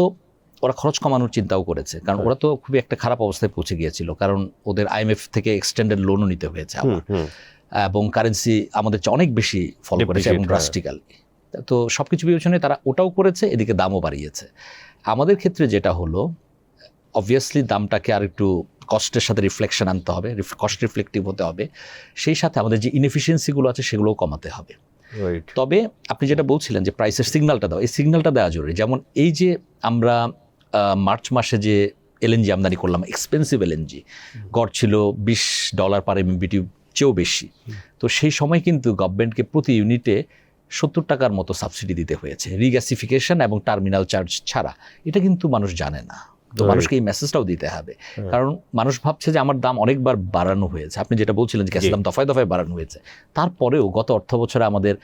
ওরা খরচ কমানোর চিন্তাও করেছে, কারণ ওরা তো খুবই একটা খারাপ অবস্থায় পৌঁছে গিয়েছিল, কারণ ওদের IMF থেকে এক্সটেন্ডেড লোনও নিতে হয়েছে আবার, এবং কারেন্সি আমাদের চেয়ে অনেক বেশি ফলো করেছে এবং ড্রাস্টিক্যালি। তো সব কিছু বিবেচনায় তারা ওটাও করেছে, এদিকে দামও বাড়িয়েছে। আমাদের ক্ষেত্রে যেটা হলো, অবভিয়াসলি দামটাকে আর একটু কস্টের সাথে রিফ্লেকশন আনতে হবে, কস্ট রিফ্লেক্টিভ হতে হবে, সেই সাথে আমাদের যে ইনএফিসিয়েন্সিগুলো আছে সেগুলোও কমাতে হবে। তবে আপনি যেটা বলছিলেন যে প্রাইসের সিগন্যালটা দাও, এই সিগন্যালটা দেওয়া জরুরি। যেমন এই যে আমরা মার্চ মাসে যে এলএনজি আমদানি করলাম, এক্সপেন্সিভ এলএনজি, গড় ছিল $20 পার MMBTU, চেয়েও বেশি। তো সেই সময় কিন্তু গভর্নমেন্টকে প্রতি ইউনিটে 70 টাকার মতো সাবসিডি দিতে হয়েছে, রিগ্যাসিফিকেশন এবং টার্মিনাল চার্জ ছাড়া। এটা কিন্তু মানুষ জানে না, তো মানুষকে এই মেসেজটাও দিতে হবে। কারণ মানুষ ভাবছে যে আমার দাম অনেকবার বাড়ানো হয়েছে, আপনি যেটা বলছিলেন যে গ্যাসের দাম দফায় দফায় বাড়ানো হয়েছে, তারপরেও গত অর্থ বছরে আমাদের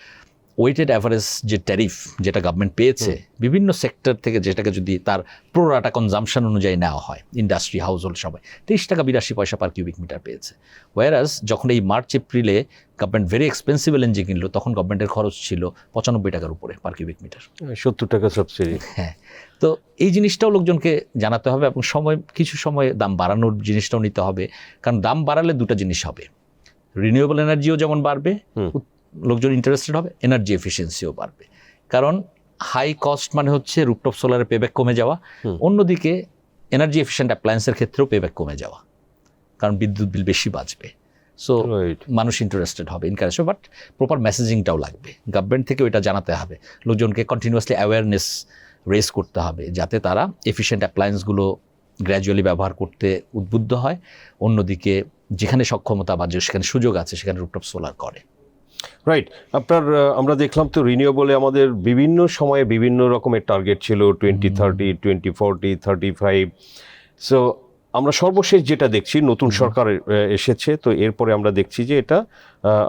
ওয়েটেড অ্যাভারেজ যে ট্যারিফ যেটা গভর্নমেন্ট পেয়েছে বিভিন্ন সেক্টর থেকে, যেটাকে যদি তার প্রোরাটা কনজাম্পশন অনুযায়ী নেওয়া হয়, ইন্ডাস্ট্রি, হাউস হোল্ড সবাই 23 টাকা 82 পয়সা পার কিউবিক মিটার পেয়েছে। ওয়ারাস যখন এই মার্চ এপ্রিলে গভর্নমেন্ট ভেরি এক্সপেন্সিভ এলএনজি কিনলো, তখন গভর্নমেন্টের খরচ ছিল 95 টাকার উপরে পার কিউবিক মিটার, 70 টাকা সাবসিডি। হ্যাঁ, তো এই জিনিসটাও লোকজনকে জানাতে হবে, এবং কিছু সময় দাম বাড়ানোর জিনিসটাও নিতে হবে। কারণ দাম বাড়ালে দুটো জিনিস হবে, রিনিউয়েবল এনার্জিও যেমন বাড়বে, লোকজন ইন্টারেস্টেড হবে, এনার্জি এফিসিয়েন্সিও বাড়বে। কারণ হাই কস্ট মানে হচ্ছে রুফটপ সোলারের পেব্যাক কমে যাওয়া, অন্যদিকে এনার্জি এফিশিয়েন্ট অ্যাপ্লায়েন্সের ক্ষেত্রেও পেব্যাক কমে যাওয়া, কারণ বিদ্যুৎ বিল বেশি বাঁচবে। সো মানুষ ইন্টারেস্টেড হবে, ইনকারেজ হবে, বাট প্রপার মেসেজিংটাও লাগবে, গভর্নমেন্ট থেকে ওইটা জানাতে হবে, লোকজনকে কন্টিনিউয়াসলি অ্যাওয়ারনেস রেজ করতে হবে, যাতে তারা এফিশিয়েন্ট অ্যাপ্লায়েন্সগুলো গ্র্যাজুয়ালি ব্যবহার করতে উদ্বুদ্ধ হয়, অন্যদিকে যেখানে সক্ষমতা বা যেখানে সুযোগ আছে সেখানে রুফটপ সোলার করে। রাইট। আমরা দেখলাম তো রিনিউয়েবলে আমাদের বিভিন্ন সময়ে বিভিন্ন রকমের টার্গেট ছিল, 2030, 2040, 35। সো আমরা সর্বশেষ যেটা দেখছি, নতুন সরকার এসেছে, তো এরপরে আমরা দেখছি যে এটা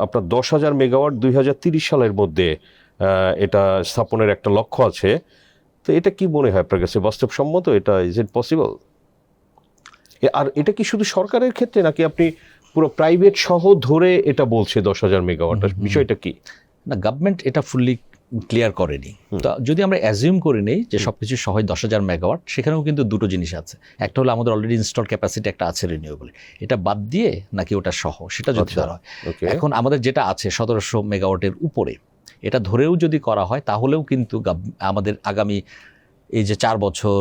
আপনার 10,000 মেগাওয়াট 2030 সালের মধ্যে এটা স্থাপনের একটা লক্ষ্য আছে। তো এটা কি মনে হয় আপনার কাছে বাস্তবসম্মত? এটা ইজ ইট পসিবল? আর এটা কি শুধু সরকারের ক্ষেত্রে, নাকি আপনি পুরো প্রাইভেট সহ ধরে এটা বলছে 10,000 মেগাওয়াট? বিষয়টা কি? না, গভর্নমেন্ট এটা ফুললি ক্লিয়ার করেনি। তো যদি আমরা অ্যাজিউম করে নেই যে সবকিছু সহ 10,000 মেগাওয়াট, সেখানেও কিন্তু দুটো জিনিস আছে। একটা হলো আমাদের অলরেডি ইনস্টল ক্যাপাসিটি একটা আছে রিনিউয়েবল, এটা বাদ দিয়ে নাকি ওটা সহ, সেটা যদি ধরা হয়। এখন আমাদের যেটা আছে 1700 মেগাওয়াটের উপরে, এটা ধরেও যদি করা হয়, তাহলেও কিন্তু আমাদের আগামী এই যে 4 বছর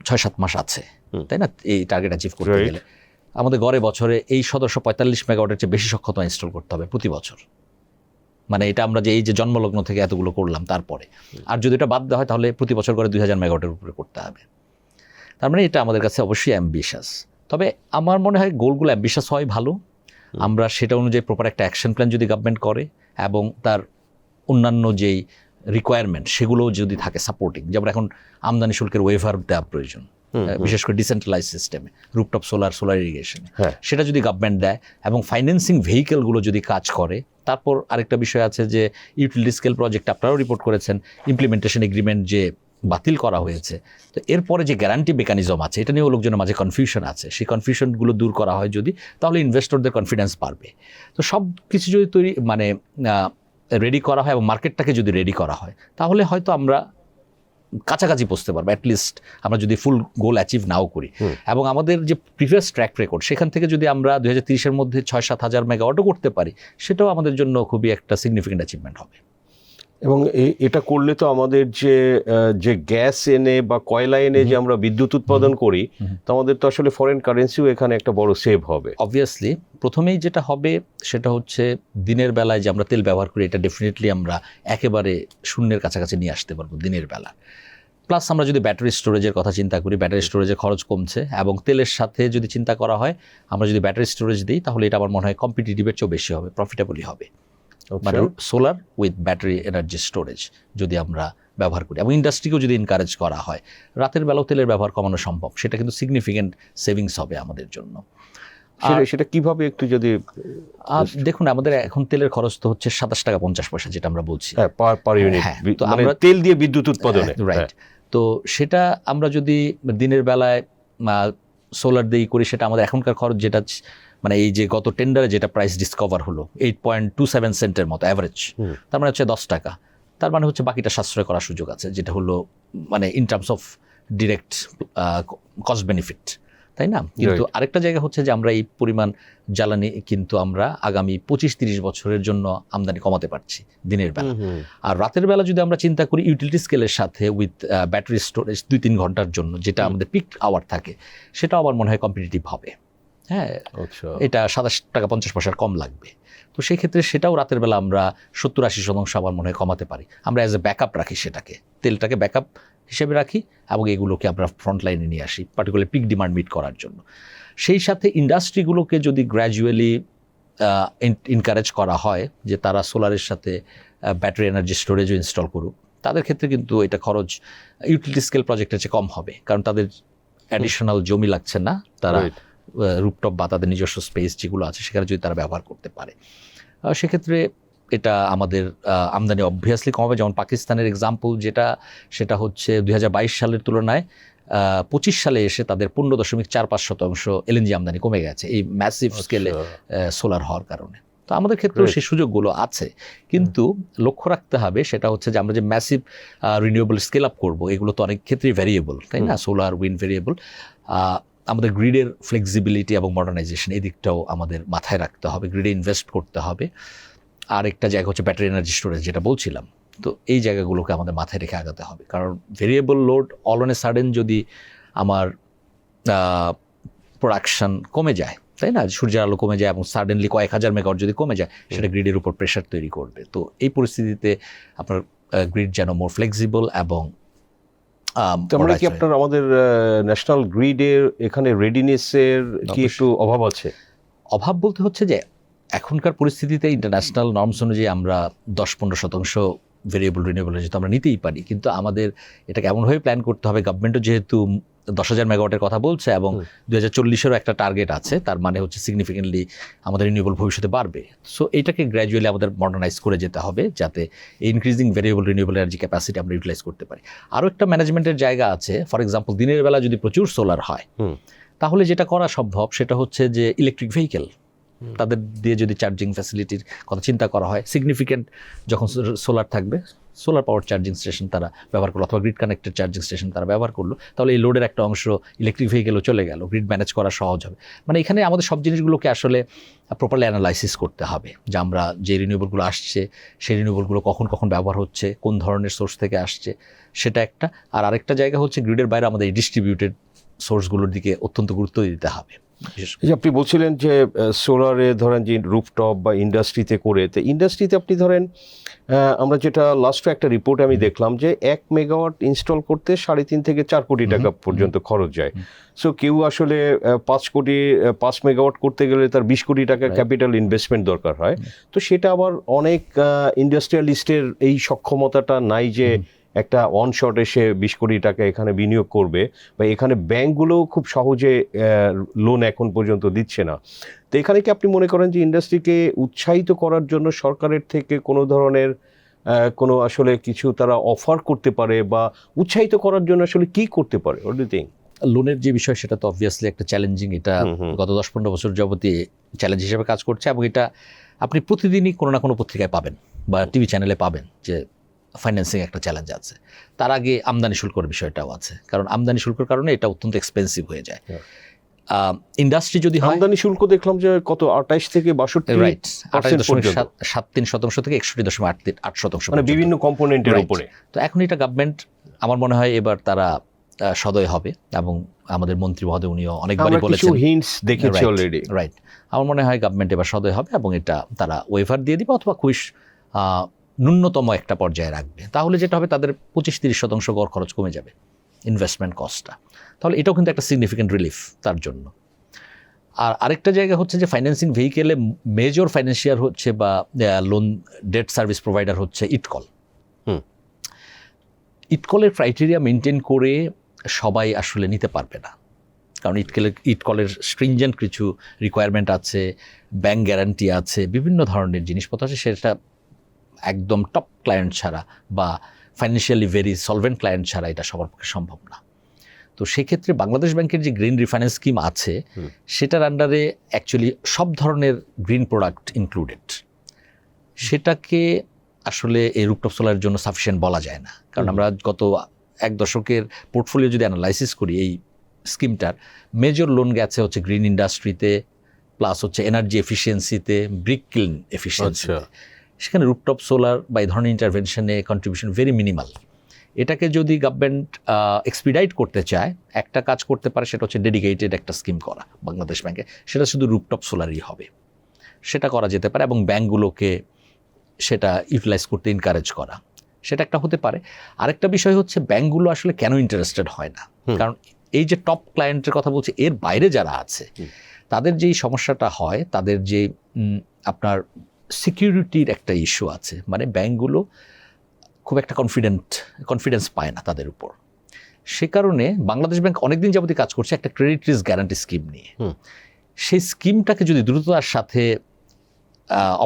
6-7 মাস আছে, তাই না, এই টার্গেট অ্যাচিভ করতে গেলে আমাদের গড়ে বছরে এই 1745 মেগাওয়াটের চেয়ে বেশি সক্ষমতা ইনস্টল করতে হবে প্রতি বছর। মানে এটা আমরা যে এই যে জন্মলগ্ন থেকে এতগুলো করলাম তারপরে, আর যদি এটা বাদ দেওয়া হয় তাহলে প্রতি বছর করে 2000 মেগাওয়াটের উপরে করতে হবে। তার মানে এটা আমাদের কাছে অবশ্যই অ্যাম্বিশাস। তবে আমার মনে হয় গোলগুলো অ্যাম্বিশাস হয় ভালো, আমরা সেটা অনুযায়ী প্রপার একটা অ্যাকশন প্ল্যান যদি গভর্নমেন্ট করে, এবং তার অন্যান্য যেই রিকোয়ারমেন্ট সেগুলোও যদি থাকে সাপোর্টিং, যেমন এখন আমদানি শুল্কের ওয়েভার দেওয়া প্রয়োজন, বিশেষ করে ডিসেন্ট্রালাইজ সিস্টেমে, রুফটপ সোলার ইরিগেশনে, সেটা যদি গভর্নমেন্ট দেয়, এবং ফাইন্যান্সিং ভেহিকেলগুলো যদি কাজ করে। তারপর আরেকটা বিষয় আছে যে ইউটিলিটি স্কেল প্রজেক্ট আপনারাও রিপোর্ট করেছেন, ইমপ্লিমেন্টেশন এগ্রিমেন্ট যে বাতিল করা হয়েছে, তো এরপরে যে গ্যারান্টি মেকানিজম আছে, এটা নিয়েও লোকজনের মাঝে কনফিউশন আছে, সেই কনফিউশনগুলো দূর করা হয় যদি, তাহলে ইনভেস্টরদের কনফিডেন্স বাড়বে। তো সব কিছু যদি রেডি করা হয় এবং মার্কেটটাকে যদি রেডি করা হয়, তাহলে হয়তো আমরা কাছাকাছি পৌঁছতে পারবো, অ্যাটলিস্ট আমরা যদি ফুল গোল অ্যাচিভ নাও করি। এবং আমাদের যে প্রিভিয়াস ট্র্যাক রেকর্ড, সেখান থেকে যদি আমরা 2030-এর মধ্যে 6-7 হাজার মেগাওয়াটও করতে পারি, সেটাও আমাদের জন্য খুবই একটা সিগনিফিকেন্ট অ্যাচিভমেন্ট হবে। এবং এটা করলে তো আমাদের যে গ্যাস এনে বা কয়লা এনে যে আমরা বিদ্যুৎ উৎপাদন করি, তো আমাদের তো আসলে ফরেন কারেন্সিও এখানে একটা বড় সেভ হবে। অবভিয়াসলি প্রথমেই যেটা হবে সেটা হচ্ছে দিনের বেলায় যে আমরা তেল ব্যবহার করি, এটা ডেফিনেটলি আমরা একেবারে শূন্যের কাছাকাছি নিয়ে আসতে পারবো দিনের বেলা। প্লাস আমরা যদি ব্যাটারি স্টোরেজের কথা চিন্তা করি, ব্যাটারি স্টোরেজের খরচ কমছে, এবং তেলের সাথে যদি চিন্তা করা হয়, আমরা যদি ব্যাটারি স্টোরেজ দিই, তাহলে এটা আমার মনে হয় কম্পিটিটিভের চেয়েও বেশি হবে, প্রফিটেবলই হবে। মানে solar with battery energy storage যদি আমরা ব্যবহার করি, এবং ইন্ডাস্ট্রিকেও যদি এনকারেজ করা হয়, রাতের বেলাও তেলের ব্যবহার কমানো সম্ভব, সেটা কিন্তু সিগনিফিকেন্ট সেভিংস হবে আমাদের জন্য। সেটা কিভাবে একটু যদি দেখুন, আমাদের এখন তেলের খরচ তো হচ্ছে 27 টাকা 50 পয়সা, যেটা আমরা বলছি পার ইউনিট, তো আমরা তেল দিয়ে বিদ্যুৎ উৎপাদনে, রাইট। তো সেটা আমরা যদি দিনের বেলায় সোলার দিয়ে করি, সেটা আমাদের এখনকার খরচ যেটা, মানে এই যে গত টেন্ডারে যেটা প্রাইস ডিসকভার হলো 8.27 সেন্টের মতো অ্যাভারেজ, তার মানে হচ্ছে 10 টাকা, তার মানে হচ্ছে বাকিটা সাশ্রয় করার সুযোগ আছে, যেটা হলো মানে in terms of direct cost benefit, তাই না? কিন্তু আরেকটা জায়গা হচ্ছে যে আমরা এই পরিমাণ জ্বালানি কিন্তু আমরা আগামী 25-30 বছরের জন্য আমদানি কমাতে পারছি দিনের বেলা। আর রাতের বেলা যদি আমরা চিন্তা করি ইউটিলিটি স্কেলের সাথে উইথ ব্যাটারি স্টোরেজ 2-3 ঘন্টার জন্য, যেটা আমাদের পিক আওয়ার থাকে, সেটা আমার মনে হয় কম্পিটিটিভ হবে। হ্যাঁ, এটা 27 টাকা 50 পয়সার কম লাগবে। তো সেই ক্ষেত্রে সেটাও রাতের বেলা আমরা 70-80% আমার মনে হয় কমাতে পারি। আমরা অ্যাজ এ ব্যাকআপ রাখি, সেটাকে তেলটাকে ব্যাকআপ হিসেবে রাখি এবং এগুলোকে আমরা ফ্রন্ট লাইনে নিয়ে আসি পার্টিকুলার পিক ডিমান্ড মিট করার জন্য। সেই সাথে ইন্ডাস্ট্রিগুলোকে যদি গ্র্যাজুয়ালি এনকারেজ করা হয় যে তারা সোলারের সাথে ব্যাটারি এনার্জি স্টোরেজও ইনস্টল করুক, তাদের ক্ষেত্রে কিন্তু এটা খরচ ইউটিলিটি স্কেল প্রজেক্টের চেয়ে কম হবে, কারণ তাদের অ্যাডিশনাল জমি লাগছে না। তারা রুপটপ বা তাদের নিজস্ব স্পেস যেগুলো আছে সেখানে যদি তারা ব্যবহার করতে পারে, সেক্ষেত্রে এটা আমাদের আমদানি অবভিয়াসলি কমাবে। যেমন পাকিস্তানের এক্সাম্পল যেটা, সেটা হচ্ছে 2022 সালের তুলনায় 25 সালে এসে তাদের 15.45% এলএনজি আমদানি কমে গেছে এই ম্যাসিভ স্কেলে সোলার হওয়ার কারণে। তো আমাদের ক্ষেত্রেও সেই সুযোগগুলো আছে, কিন্তু লক্ষ্য রাখতে হবে সেটা হচ্ছে যে আমরা যে ম্যাসিভ রিনিউয়েবল স্কেল আপ করবো, এগুলো তো অনেক ক্ষেত্রেই ভ্যারিয়েবল, তাই না? Solar, wind variable. আমাদের গ্রিডের ফ্লেক্সিবিলিটি এবং মডার্নাইজেশন, এই দিকটাও আমাদের মাথায় রাখতে হবে, গ্রিডে ইনভেস্ট করতে হবে। আর একটা জায়গা হচ্ছে ব্যাটারি এনার্জি স্টোরেজ, যেটা বলছিলাম। তো এই জায়গাগুলোকে আমাদের মাথায় রেখে আগাতে হবে, কারণ variable load all on a sudden যদি আমার প্রোডাকশন কমে যায়, তাই না, সূর্যের আলো কমে যায় এবং সাডেনলি কয়েক হাজার মেগাওয়াট যদি কমে যায়, সেটা গ্রিডের উপর প্রেশার তৈরি করবে। তো এই পরিস্থিতিতে আপনার গ্রিড যেন মোর ফ্লেক্সিবল এবং আমরা কি আপনার আমাদের ন্যাশনাল গ্রিডের এখানে রেডিনেসের কি একটু অভাব আছে? অভাব বলতে হচ্ছে যে এখনকার পরিস্থিতিতে ইন্টারন্যাশনাল নর্মস অনুযায়ী আমরা 10-15% ভেরিয়েবল রিনিউয়েবল যেহেতু আমরা নিতেই পারি, কিন্তু আমাদের এটাকে এমনভাবে প্ল্যান করতে হবে। গভর্নমেন্টও যেহেতু 10,000 মেগাওয়াটের কথা বলছে এবং 2040-এরও একটা টার্গেট আছে, তার মানে হচ্ছে সিগনিফিকেন্টলি আমাদের রিনিউয়েবল ভবিষ্যতে বাড়বে। সো এইটাকে গ্র্যাজুয়ালি আমাদের মডার্নাইজ করে যেতে হবে, যাতে increasing variable renewable energy capacity আমরা ইউটিলাইজ করতে পারি। আরও একটা ম্যানেজমেন্টের জায়গা আছে। ফর এক্সাম্পল, দিনের বেলা যদি প্রচুর সোলার হয়, তাহলে যেটা করা সম্ভব সেটা হচ্ছে যে ইলেকট্রিক ভেহিকেল, তাদের দিয়ে যদি চার্জিং ফ্যাসিলিটির কথা চিন্তা করা হয়, সিগনিফিকেন্ট যখন সোলার থাকবে, সোলার পাওয়ার চার্জিং স্টেশন তারা ব্যবহার করলো অথবা গ্রিড কানেক্টেড চার্জিং স্টেশন তারা ব্যবহার করলো, তাহলে এই লোডের একটা অংশ ইলেকট্রিক ভেহিকেলও চলে গেল, গ্রিড ম্যানেজ করা সহজ হবে। মানে এখানে আমাদের সব জিনিসগুলোকে আসলে প্রপারলি অ্যানালাইসিস করতে হবে যে আমরা যে রিনিউয়েবলগুলো আসছে, সেই রিনিউয়েবলগুলো কখন কখন ব্যবহার হচ্ছে, কোন ধরনের সোর্স থেকে আসছে, সেটা একটা। আর আরেকটা জায়গা হচ্ছে গ্রিডের বাইরে আমাদের এই ডিস্ট্রিবিউটেড সোর্সগুলোর দিকে অত্যন্ত গুরুত্ব দিতে হবে। আপনি বলছিলেন যে সোলারে ধরেন যে রুফটপ বা ইন্ডাস্ট্রিতে করে, তো ইন্ডাস্ট্রিতে আপনি ধরেন আমরা যেটা লাস্ট একটা রিপোর্ট আমি দেখলাম যে 1 মেগাওয়াট ইনস্টল করতে 3.5 থেকে 4 কোটি টাকা পর্যন্ত খরচ যায়। সো কেউ আসলে 5 মেগাওয়াট করতে গেলে তার 20 কোটি টাকা ক্যাপিটাল ইনভেস্টমেন্ট দরকার হয়। তো সেটা আবার অনেক ইন্ডাস্ট্রিয়ালিস্টের এই সক্ষমতাটা নাই যে একটা ওয়ান শট এসে 20 কোটি টাকা এখানে বিনিয়োগ করবে, বা এখানে ব্যাংকগুলোও খুব সহজে লোন এখন পর্যন্ত দিচ্ছে না। তো এখানে কি আপনি মনে করেন যে ইন্ডাস্ট্রিকে উৎসাহিত করার জন্য সরকারের থেকে কোনো ধরনের কোনো আসলে কিছু তারা অফার করতে পারে, বা উৎসাহিত করার জন্য আসলে কি করতে পারে? What do you think? লোনের যে বিষয় সেটা তো অবভিয়াসলি একটা চ্যালেঞ্জিং, এটা গত 10-15 বছর যাবতীয় চ্যালেঞ্জ হিসেবে কাজ করছে, এবং এটা আপনি প্রতিদিনই কোনো না কোনো পত্রিকায় পাবেন বা টিভি চ্যানেলে পাবেন যে ফাইন্যান্সিং একটা চ্যালেঞ্জ আছে। তার আগে আমদানি শুল্কের বিষয়টাও আছে, কারণ আমদানি শুল্কের কারণে এটা অত্যন্ত এক্সপেন্সিভ হয়ে যায়। ইন্ডাস্ট্রি যদি হয়, আমদানি শুল্ক দেখলাম যে কত 28 থেকে 62, রাইট, 28.73% থেকে 61.8%, মানে বিভিন্ন কম্পোনেন্টের উপরে। তো এখন এটা গভর্নমেন্ট, আমার মনে হয় এবার তারা সদয় হবে, এবং আমাদের মন্ত্রী মহোদয় উনিও অনেকবারই বলেছেন, হিন্টস দেখেছি অলরেডি, রাইট। আমার মনে হয় গভর্নমেন্ট এবার সদয় হবে এবং এটা তারা ওয়েভার দিয়ে দিবে অথবা খুব ন্যূনতম একটা পর্যায়ে রাখবে। তাহলে যেটা হবে, তাদের 25-30% গড় খরচ কমে যাবে, ইনভেস্টমেন্ট কস্টটা। তাহলে এটাও কিন্তু একটা সিগনিফিকেন্ট রিলিফ তার জন্য। আর আরেকটা জায়গা হচ্ছে যে ফাইন্যান্সিং ভেহিকেলে মেজর ফাইন্যান্সিয়ার হচ্ছে বা লোন ডেট সার্ভিস প্রোভাইডার হচ্ছে ইটকল। ইটকলের ক্রাইটেরিয়া মেনটেন করে সবাই আসলে নিতে পারবে না, কারণ ইটকলের স্ট্রিনজেন্ট কিছু রিকোয়ারমেন্ট আছে, ব্যাংক গ্যারান্টি আছে, বিভিন্ন ধরনের জিনিসপত্র আছে, সেটা একদম টপ ক্লায়েন্ট ছাড়া বা ফাইন্যান্সিয়ালি ভেরি সলভেন্ট ক্লায়েন্ট ছাড়া এটা সবার পক্ষে সম্ভব না। তো সেক্ষেত্রে বাংলাদেশ ব্যাংকের যে গ্রিন রিফাইন্যান্স স্কিম আছে, সেটার আন্ডারে অ্যাকচুয়ালি সব ধরনের গ্রিন প্রোডাক্ট ইনক্লুডেড। সেটাকে আসলে এই রুফটপ সোলারের জন্য সাফিসিয়েন্ট বলা যায় না, কারণ আমরা গত এক দশকের পোর্টফোলিও যদি অ্যানালাইসিস করি এই স্কিমটার, মেজর লোন গেছে হচ্ছে গ্রিন ইন্ডাস্ট্রিতে, প্লাস হচ্ছে এনার্জি এফিসিয়েন্সিতে, ব্রিক কিলন এফিসিয়েন্সিতে। সেখানে রুফটপ সোলার বা এই ধরনের ইন্টারভেনশনে কন্ট্রিবিউশন ভেরি মিনিমাল। এটাকে যদি গভর্নমেন্ট এক্সপিডাইট করতে চায়, একটা কাজ করতে পারে, সেটা হচ্ছে ডেডিকেটেড একটা স্কিম করা বাংলাদেশ ব্যাংকে, সেটা শুধু রুফটপ সোলারই হবে, সেটা করা যেতে পারে, এবং ব্যাংকগুলোকে সেটা ইউটিলাইজ করতে এনকারেজ করা, সেটা একটা হতে পারে। আরেকটা বিষয় হচ্ছে ব্যাংকগুলো আসলে কেন ইন্টারেস্টেড হয় না, কারণ এই যে টপ ক্লায়েন্টের কথা বলছি, এর বাইরে যারা আছে তাদের যেই সমস্যাটা হয়, তাদের যে আপনার সিকিউরিটির একটা ইস্যু আছে, মানে ব্যাংকগুলো খুব একটা কনফিডেন্স পায় না তাদের উপর। সে কারণে বাংলাদেশ ব্যাংক অনেকদিন যাবতীয় কাজ করছে একটা ক্রেডিট রিস্ক গ্যারান্টি স্কিম নিয়ে। সেই স্কিমটাকে যদি দ্রুততার সাথে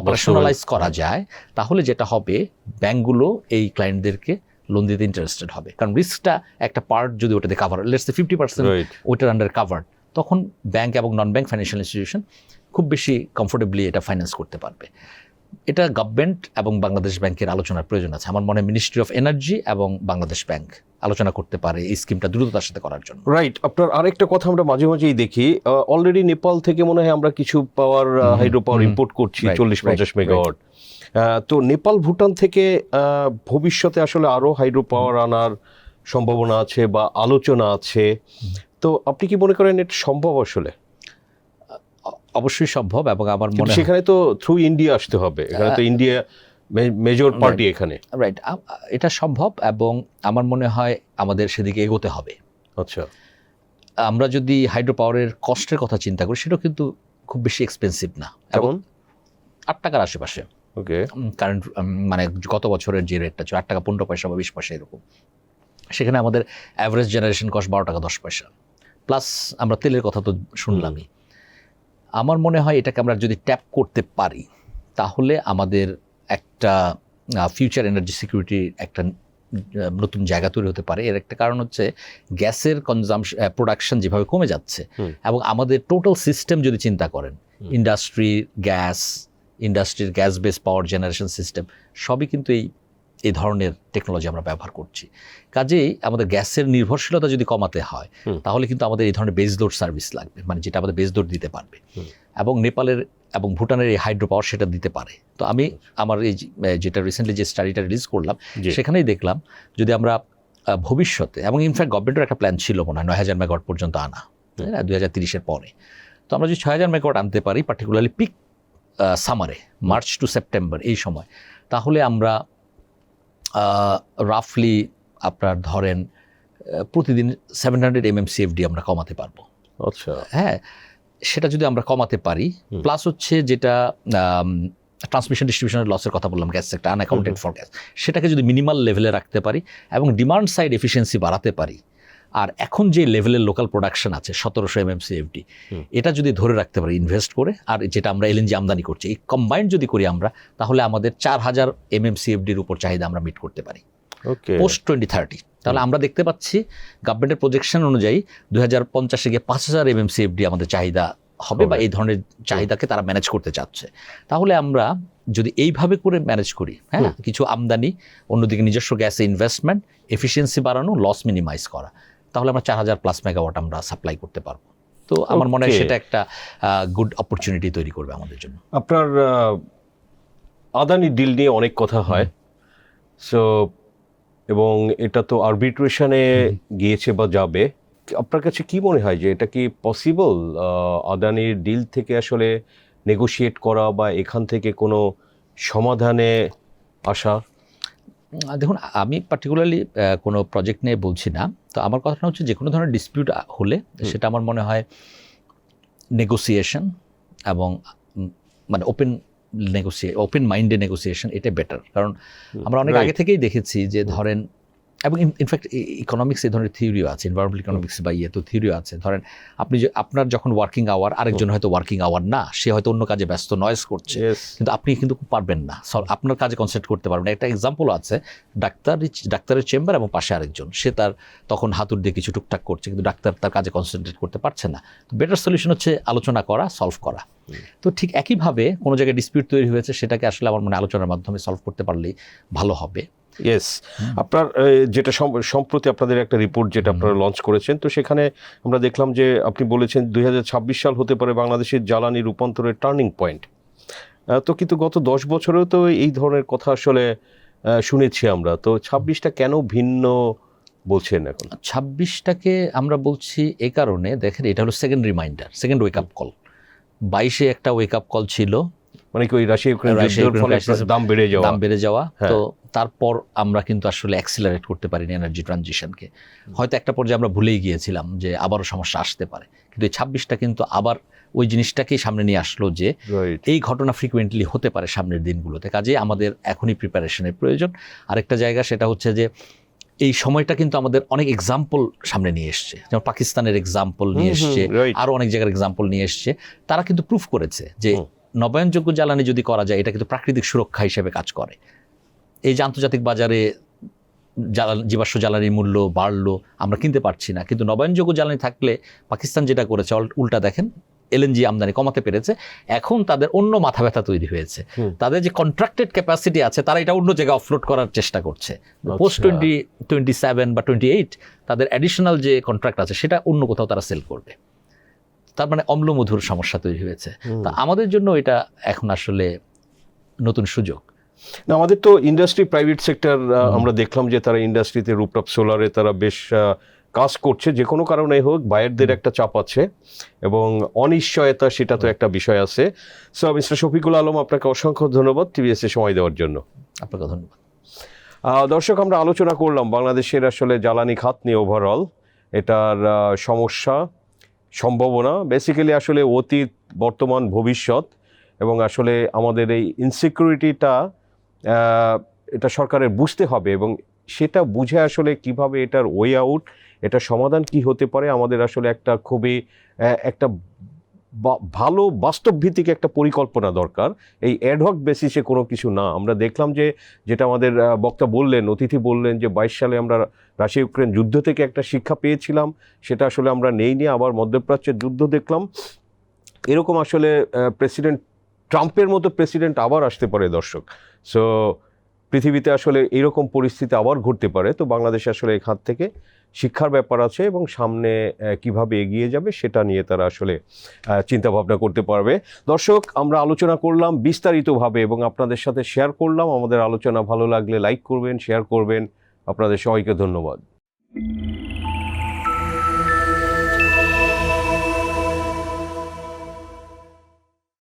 অপারেশনালাইজ করা যায়, তাহলে যেটা হবে, ব্যাংকগুলো এই ক্লায়েন্টদেরকে লোন দিতে ইন্টারেস্টেড হবে, কারণ রিস্কটা একটা পার্ট যদি ওটাতে কাভার, লেটস সে 50% ওইটার আন্ডার কাভার্ড, তখন ব্যাংক এবং নন ব্যাংক ফাইন্যান্সিয়াল ইনস্টিটিউশন খুব বেশি কমফোর্টেবলি এটা ফাইন্যান্স করতে পারবে। এটা গভর্নমেন্ট এবং বাংলাদেশ ব্যাংকের আলোচনার প্রয়োজন আছে। আমার মনে হয় মিনিস্ট্রি অফ এনার্জি এবং বাংলাদেশ ব্যাংক আলোচনা করতে পারে এই স্কিমটা দ্রুততার সাথে করার জন্য। রাইট। আপনার আরেকটা কথা আমরা মাঝে মাঝেই দেখি, অলরেডি নেপাল থেকে মনে হয় আমরা কিছু পাওয়ার হাইড্রো পাওয়ার ইম্পোর্ট করছি 40-50 মেগাওয়াট। তো নেপাল ভুটান থেকে ভবিষ্যতে আসলে আরো হাইড্রো পাওয়ার আনার সম্ভাবনা আছে বা আলোচনা আছে, তো আপনি কি মনে করেন এটা সম্ভব? আসলে অবশ্যই সম্ভব, এবং আমার মনে হয় সেখানে তো থ্রু ইন্ডিয়া আসতে হবে, এখানে তো ইন্ডিয়া মেজর পার্টি এখানে। রাইট, এটা সম্ভব, এবং আমার মনে হয় আমাদের সেদিকে এগোতে হবে। আচ্ছা, আমরা যদি হাইড্রো পাওয়ারের কষ্টের কথা চিন্তা করি, সেটাও কিন্তু খুব বেশি এক্সপেন্সিভ না, এবং 8 টাকার আশেপাশে। ওকে, কারেন্ট মানে গত বছরের যে রেটটা ছিল 8 টাকা 15 পয়সা বা 20 পয়সা এরকম, সেখানে আমাদের অ্যাভারেজ জেনারেশন কস্ট 12 টাকা 10 পয়সা, প্লাস আমরা তেলের কথা তো শুনলামই। আমার মনে হয় এটাকে আমরা যদি ট্যাপ করতে পারি, তাহলে আমাদের একটা ফিউচার এনার্জি সিকিউরিটির একটা নতুন জায়গা তৈরি হতে পারে। এর একটা কারণ হচ্ছে গ্যাসের কনজাম্পশন, প্রোডাকশন যেভাবে কমে যাচ্ছে, এবং আমাদের টোটাল সিস্টেম যদি চিন্তা করেন, ইন্ডাস্ট্রির গ্যাস বেস পাওয়ার জেনারেশন সিস্টেম সবই কিন্তু এই ধরনের টেকনোলজি আমরা ব্যবহার করছি। কাজেই আমাদের গ্যাসের নির্ভরশীলতা যদি কমাতে হয়, তাহলে কিন্তু আমাদের এই ধরনের বেস লোড সার্ভিস লাগবে, মানে যেটা আমাদের বেস লোড দিতে পারবে, এবং নেপালের এবং ভুটানের এই হাইড্রো পাওয়ার সেটা দিতে পারে। তো আমি আমার এই যেটা রিসেন্টলি যে স্টাডিটা রিলিজ করলাম, সেখানেই দেখলাম যদি আমরা ভবিষ্যতে, এবং ইনফ্যাক্ট গভর্নমেন্টের একটা প্ল্যান ছিল মনে হয় 9,000 মেগাওয়াট পর্যন্ত আনা, 2030-এর পরে। তো আমরা যদি 6,000 মেগাওয়াট আনতে পারি, পার্টিকুলারলি পিক সামারে, মার্চ টু সেপ্টেম্বর এই সময়, তাহলে আমরা রাফলি আপনার ধরেন প্রতিদিন 700 MMCFD আমরা কমাতে পারবো। আচ্ছা, হ্যাঁ, সেটা যদি আমরা কমাতে পারি, প্লাস হচ্ছে যেটা ট্রান্সমিশন ডিস্ট্রিবিউশনের লসের কথা বললাম, গ্যাস সেক্টর আনঅ্যাকাউন্টেড ফর গ্যাস, সেটাকে যদি মিনিমাল লেভেলে রাখতে পারি এবং ডিমান্ড সাইড এফিসিয়েন্সি বাড়াতে পারি, আর এখন যে লেভেলের লোকাল প্রোডাকশন আছে 1700 MMCFD, এটা যদি ধরে রাখতে পারি ইনভেস্ট করে, আর যেটা আমরা এলএনজি আমদানি করছি, এই কম্বাইন্ড যদি করি আমরা, তাহলে আমাদের 4000 MMCFD-র উপর চাহিদা আমরা মিট করতে পারি পোস্ট 2030। তাহলে আমরা দেখতে পাচ্ছি গভর্নমেন্টের প্রজেকশন অনুযায়ী 2050-এ গিয়ে 5000 MMCFD আমাদের চাহিদা হবে, বা এই ধরনের চাহিদাকে তারা ম্যানেজ করতে চাচ্ছে। তাহলে আমরা যদি এইভাবে করে ম্যানেজ করি, হ্যাঁ, কিছু আমদানি, অন্যদিকে নিজস্ব গ্যাসে ইনভেস্টমেন্ট, এফিসিয়েন্সি বাড়ানো, লস মিনিমাইজ করা, তাহলে আমরা 4000+ মেগাওয়াট আমরা সাপ্লাই করতে পারবো। তো আমার মনে হয় সেটা একটা গুড অপরচুনিটি তৈরি করবে আমাদের জন্য। আপনার আদানি ডিল নিয়ে অনেক কথা হয়, সো এবং এটা তো আরবিট্রেশনে গিয়েছে বা যাবে। আপনার কাছে কি মনে হয় যে এটা কি পসিবল আদানির ডিল থেকে আসলে নেগোশিয়েট করা বা এখান থেকে কোনো সমাধানে আসা? দেখুন, আমি পার্টিকুলারলি কোনো প্রজেক্ট নিয়ে বলছি না, তো আমার কথাটা হচ্ছে যে কোনো ধরনের ডিসপিউট হলে সেটা আমার মনে হয় নেগোসিয়েশন এবং মানে ওপেন মাইন্ডে নেগোসিয়েশন, এটা বেটার। কারণ আমরা অনেক আগে থেকেই দেখেছি যে ধরেন, এবং ইনফ্যাক্ট ইকোনমিক্স এই ধরনের থিওরিও আছে, এনভায়রনমেন্টাল ইকোনমিক্স বা তো থিওরিও আছে। ধরেন আপনার যখন ওয়ার্কিং আওয়ার, আরেকজন হয়তো ওয়ার্কিং আওয়ার না, সে হয়তো অন্য কাজে ব্যস্ত, নয়েজ করছে, কিন্তু আপনি কিন্তু পারবেন না, আপনার কাজে কনসেন্ট্রেট করতে পারবেন না। একটা এক্সাম্পল আছে, ডাক্তারের চেম্বার এবং পাশে আরেকজন, সে তার তখন হাতুড় দিয়ে কিছু টুকটাক করছে, কিন্তু ডাক্তার তার কাজে কনসেন্ট্রেট করতে পারছে না। তো বেটার সলিউশন হচ্ছে আলোচনা করা, সলভ করা। তো ঠিক একইভাবে কোনো জায়গায় ডিসপিউট তৈরি হয়েছে, সেটাকে আসলে আমার মনে আলোচনার মাধ্যমে সলভ করতে পারলেই ভালো হবে। ইয়েস, আপনার যেটা সম্প্রতি আপনাদের একটা রিপোর্ট যেটা আপনারা লঞ্চ করেছেন, তো সেখানে আমরা দেখলাম যে আপনি বলেছেন 2026 সাল হতে পারে বাংলাদেশের জ্বালানি রূপান্তরের টার্নিং পয়েন্ট। তো কিন্তু গত 10 বছরেও তো এই ধরনের কথা আসলে শুনেছি আমরা, তো 26টা কেন ভিন্ন বলছেন এখন? 26টাকে আমরা বলছি এই কারণে, দেখেন এটা হলো second reminder, second wake up call. 22-এ একটা ওয়েক আপ কল ছিল, মানে কি ওই রাশিয়া ইউক্রেন যুদ্ধের ফলে দাম বেড়ে যাওয়া, তো তারপর আমরা কিন্তু আসলে অ্যাক্সিলারেট করতে পারিনি এনার্জি ট্রানজিশনকে। হয়তো একটা পর্যায়ে আমরা ভুলেই গিয়েছিলাম যে আবারও সমস্যা আসতে পারে, কিন্তু এই 26টা কিন্তু আবার ওই জিনিসটাকেই সামনে নিয়ে আসলো যে এই ঘটনা ফ্রিকুয়েন্টলি হতে পারে সামনের দিনগুলোতে, কাজে আমাদের এখনই প্রিপারেশনের প্রয়োজন। আরেকটা জায়গা সেটা হচ্ছে যে এই সময়টা কিন্তু আমাদের অনেক এক্সাম্পল সামনে নিয়ে এসছে, যেমন পাকিস্তানের এক্সাম্পল নিয়ে এসছে, আরও অনেক জায়গার এক্সাম্পল নিয়ে এসছে। তারা কিন্তু প্রুফ করেছে যে নবায়নযোগ্য জ্বালানি যদি করা যায়, এটা কিন্তু প্রাকৃতিক সুরক্ষা হিসেবে কাজ করে। এই যে আন্তর্জাতিক বাজারে জীবাশ্ম জ্বালানির মূল্য বাড়লো, আমরা কিনতে পারছি না, কিন্তু নবায়নযোগ্য জ্বালানি থাকলে পাকিস্তান যেটা করেছে উল্টা দেখেন এলএনজি আমদানি কমাতে পেরেছে। এখন তাদের অন্য মাথা ব্যথা তৈরি হয়েছে, তাদের যে কন্ট্রাক্টেড ক্যাপাসিটি আছে তারা এটা অন্য জায়গায় অফলোড করার চেষ্টা করছে। পোস্ট 2027 বা 28 তাদের অ্যাডিশনাল যে কন্ট্রাক্ট আছে সেটা অন্য কোথাও তারা সেল করবে। তার মানে অম্লমধুর সমস্যা তৈরি হয়েছে। তা আমাদের জন্য এটা এখন আসলে নতুন সুযোগ। না, আমাদের তো ইন্ডাস্ট্রি, প্রাইভেট সেক্টর, আমরা দেখলাম যে তারা ইন্ডাস্ট্রিতে রুফটপ সোলারে তারা বেশ কাজ করছে। যে কোনো কারণে হোক বায়ারদের একটা চাপ আছে এবং অনিশ্চয়তা, সেটা তো একটা বিষয় আছে। সো মিস্টার শফিকুল আলম, আপনাকে অসংখ্য ধন্যবাদ টিভিএসে সময় দেওয়ার জন্য। আপনাকে ধন্যবাদ। দর্শক, আমরা আলোচনা করলাম বাংলাদেশের আসলে জ্বালানি খাত নিয়ে ওভারঅল, এটার সমস্যা, সম্ভাবনা, বেসিক্যালি আসলে অতীত, বর্তমান, ভবিষ্যৎ, এবং আসলে আমাদের এই ইনসিকিউরিটিটা এটা সরকারের বুঝতে হবে এবং সেটা বুঝে আসলে কিভাবে এটার ওয়ে আউট, এটা সমাধান কি হতে পারে, আমাদের আসলে একটা খুবই একটা ভালো বাস্তবভিত্তিক একটা পরিকল্পনা দরকার। এই অ্যাডহক বেসিসে কোনো কিছু না। আমরা দেখলাম যে যেটা আমাদের বক্তা বললেন, অতিথি বললেন যে 22 সালে আমরা রাশিয়া ইউক্রেন যুদ্ধ থেকে একটা শিক্ষা পেয়েছিলাম, সেটা আসলে আমরা নেইনি। আবার মধ্যপ্রাচ্যের যুদ্ধ দেখলাম। এরকম আসলে প্রেসিডেন্ট ট্রাম্পের মতো প্রেসিডেন্ট আবার আসতে পারে দর্শক। সো পৃথিবীতে আসলে এরকম পরিস্থিতি আবার ঘটতে পারে। তো বাংলাদেশে আসলে এখান থেকে শিক্ষার ব্যাপার আছে এবং সামনে কিভাবে এগিয়ে যাবে সেটা নিয়ে তারা আসলে চিন্তা ভাবনা করতে পারবে। দর্শক, আমরা আলোচনা করলাম বিস্তারিতভাবে এবং আপনাদের সাথে শেয়ার করলাম। আমাদের আলোচনা ভালো লাগলে লাইক করবেন, শেয়ার করবেন। আপনাদের সবাইকে ধন্যবাদ।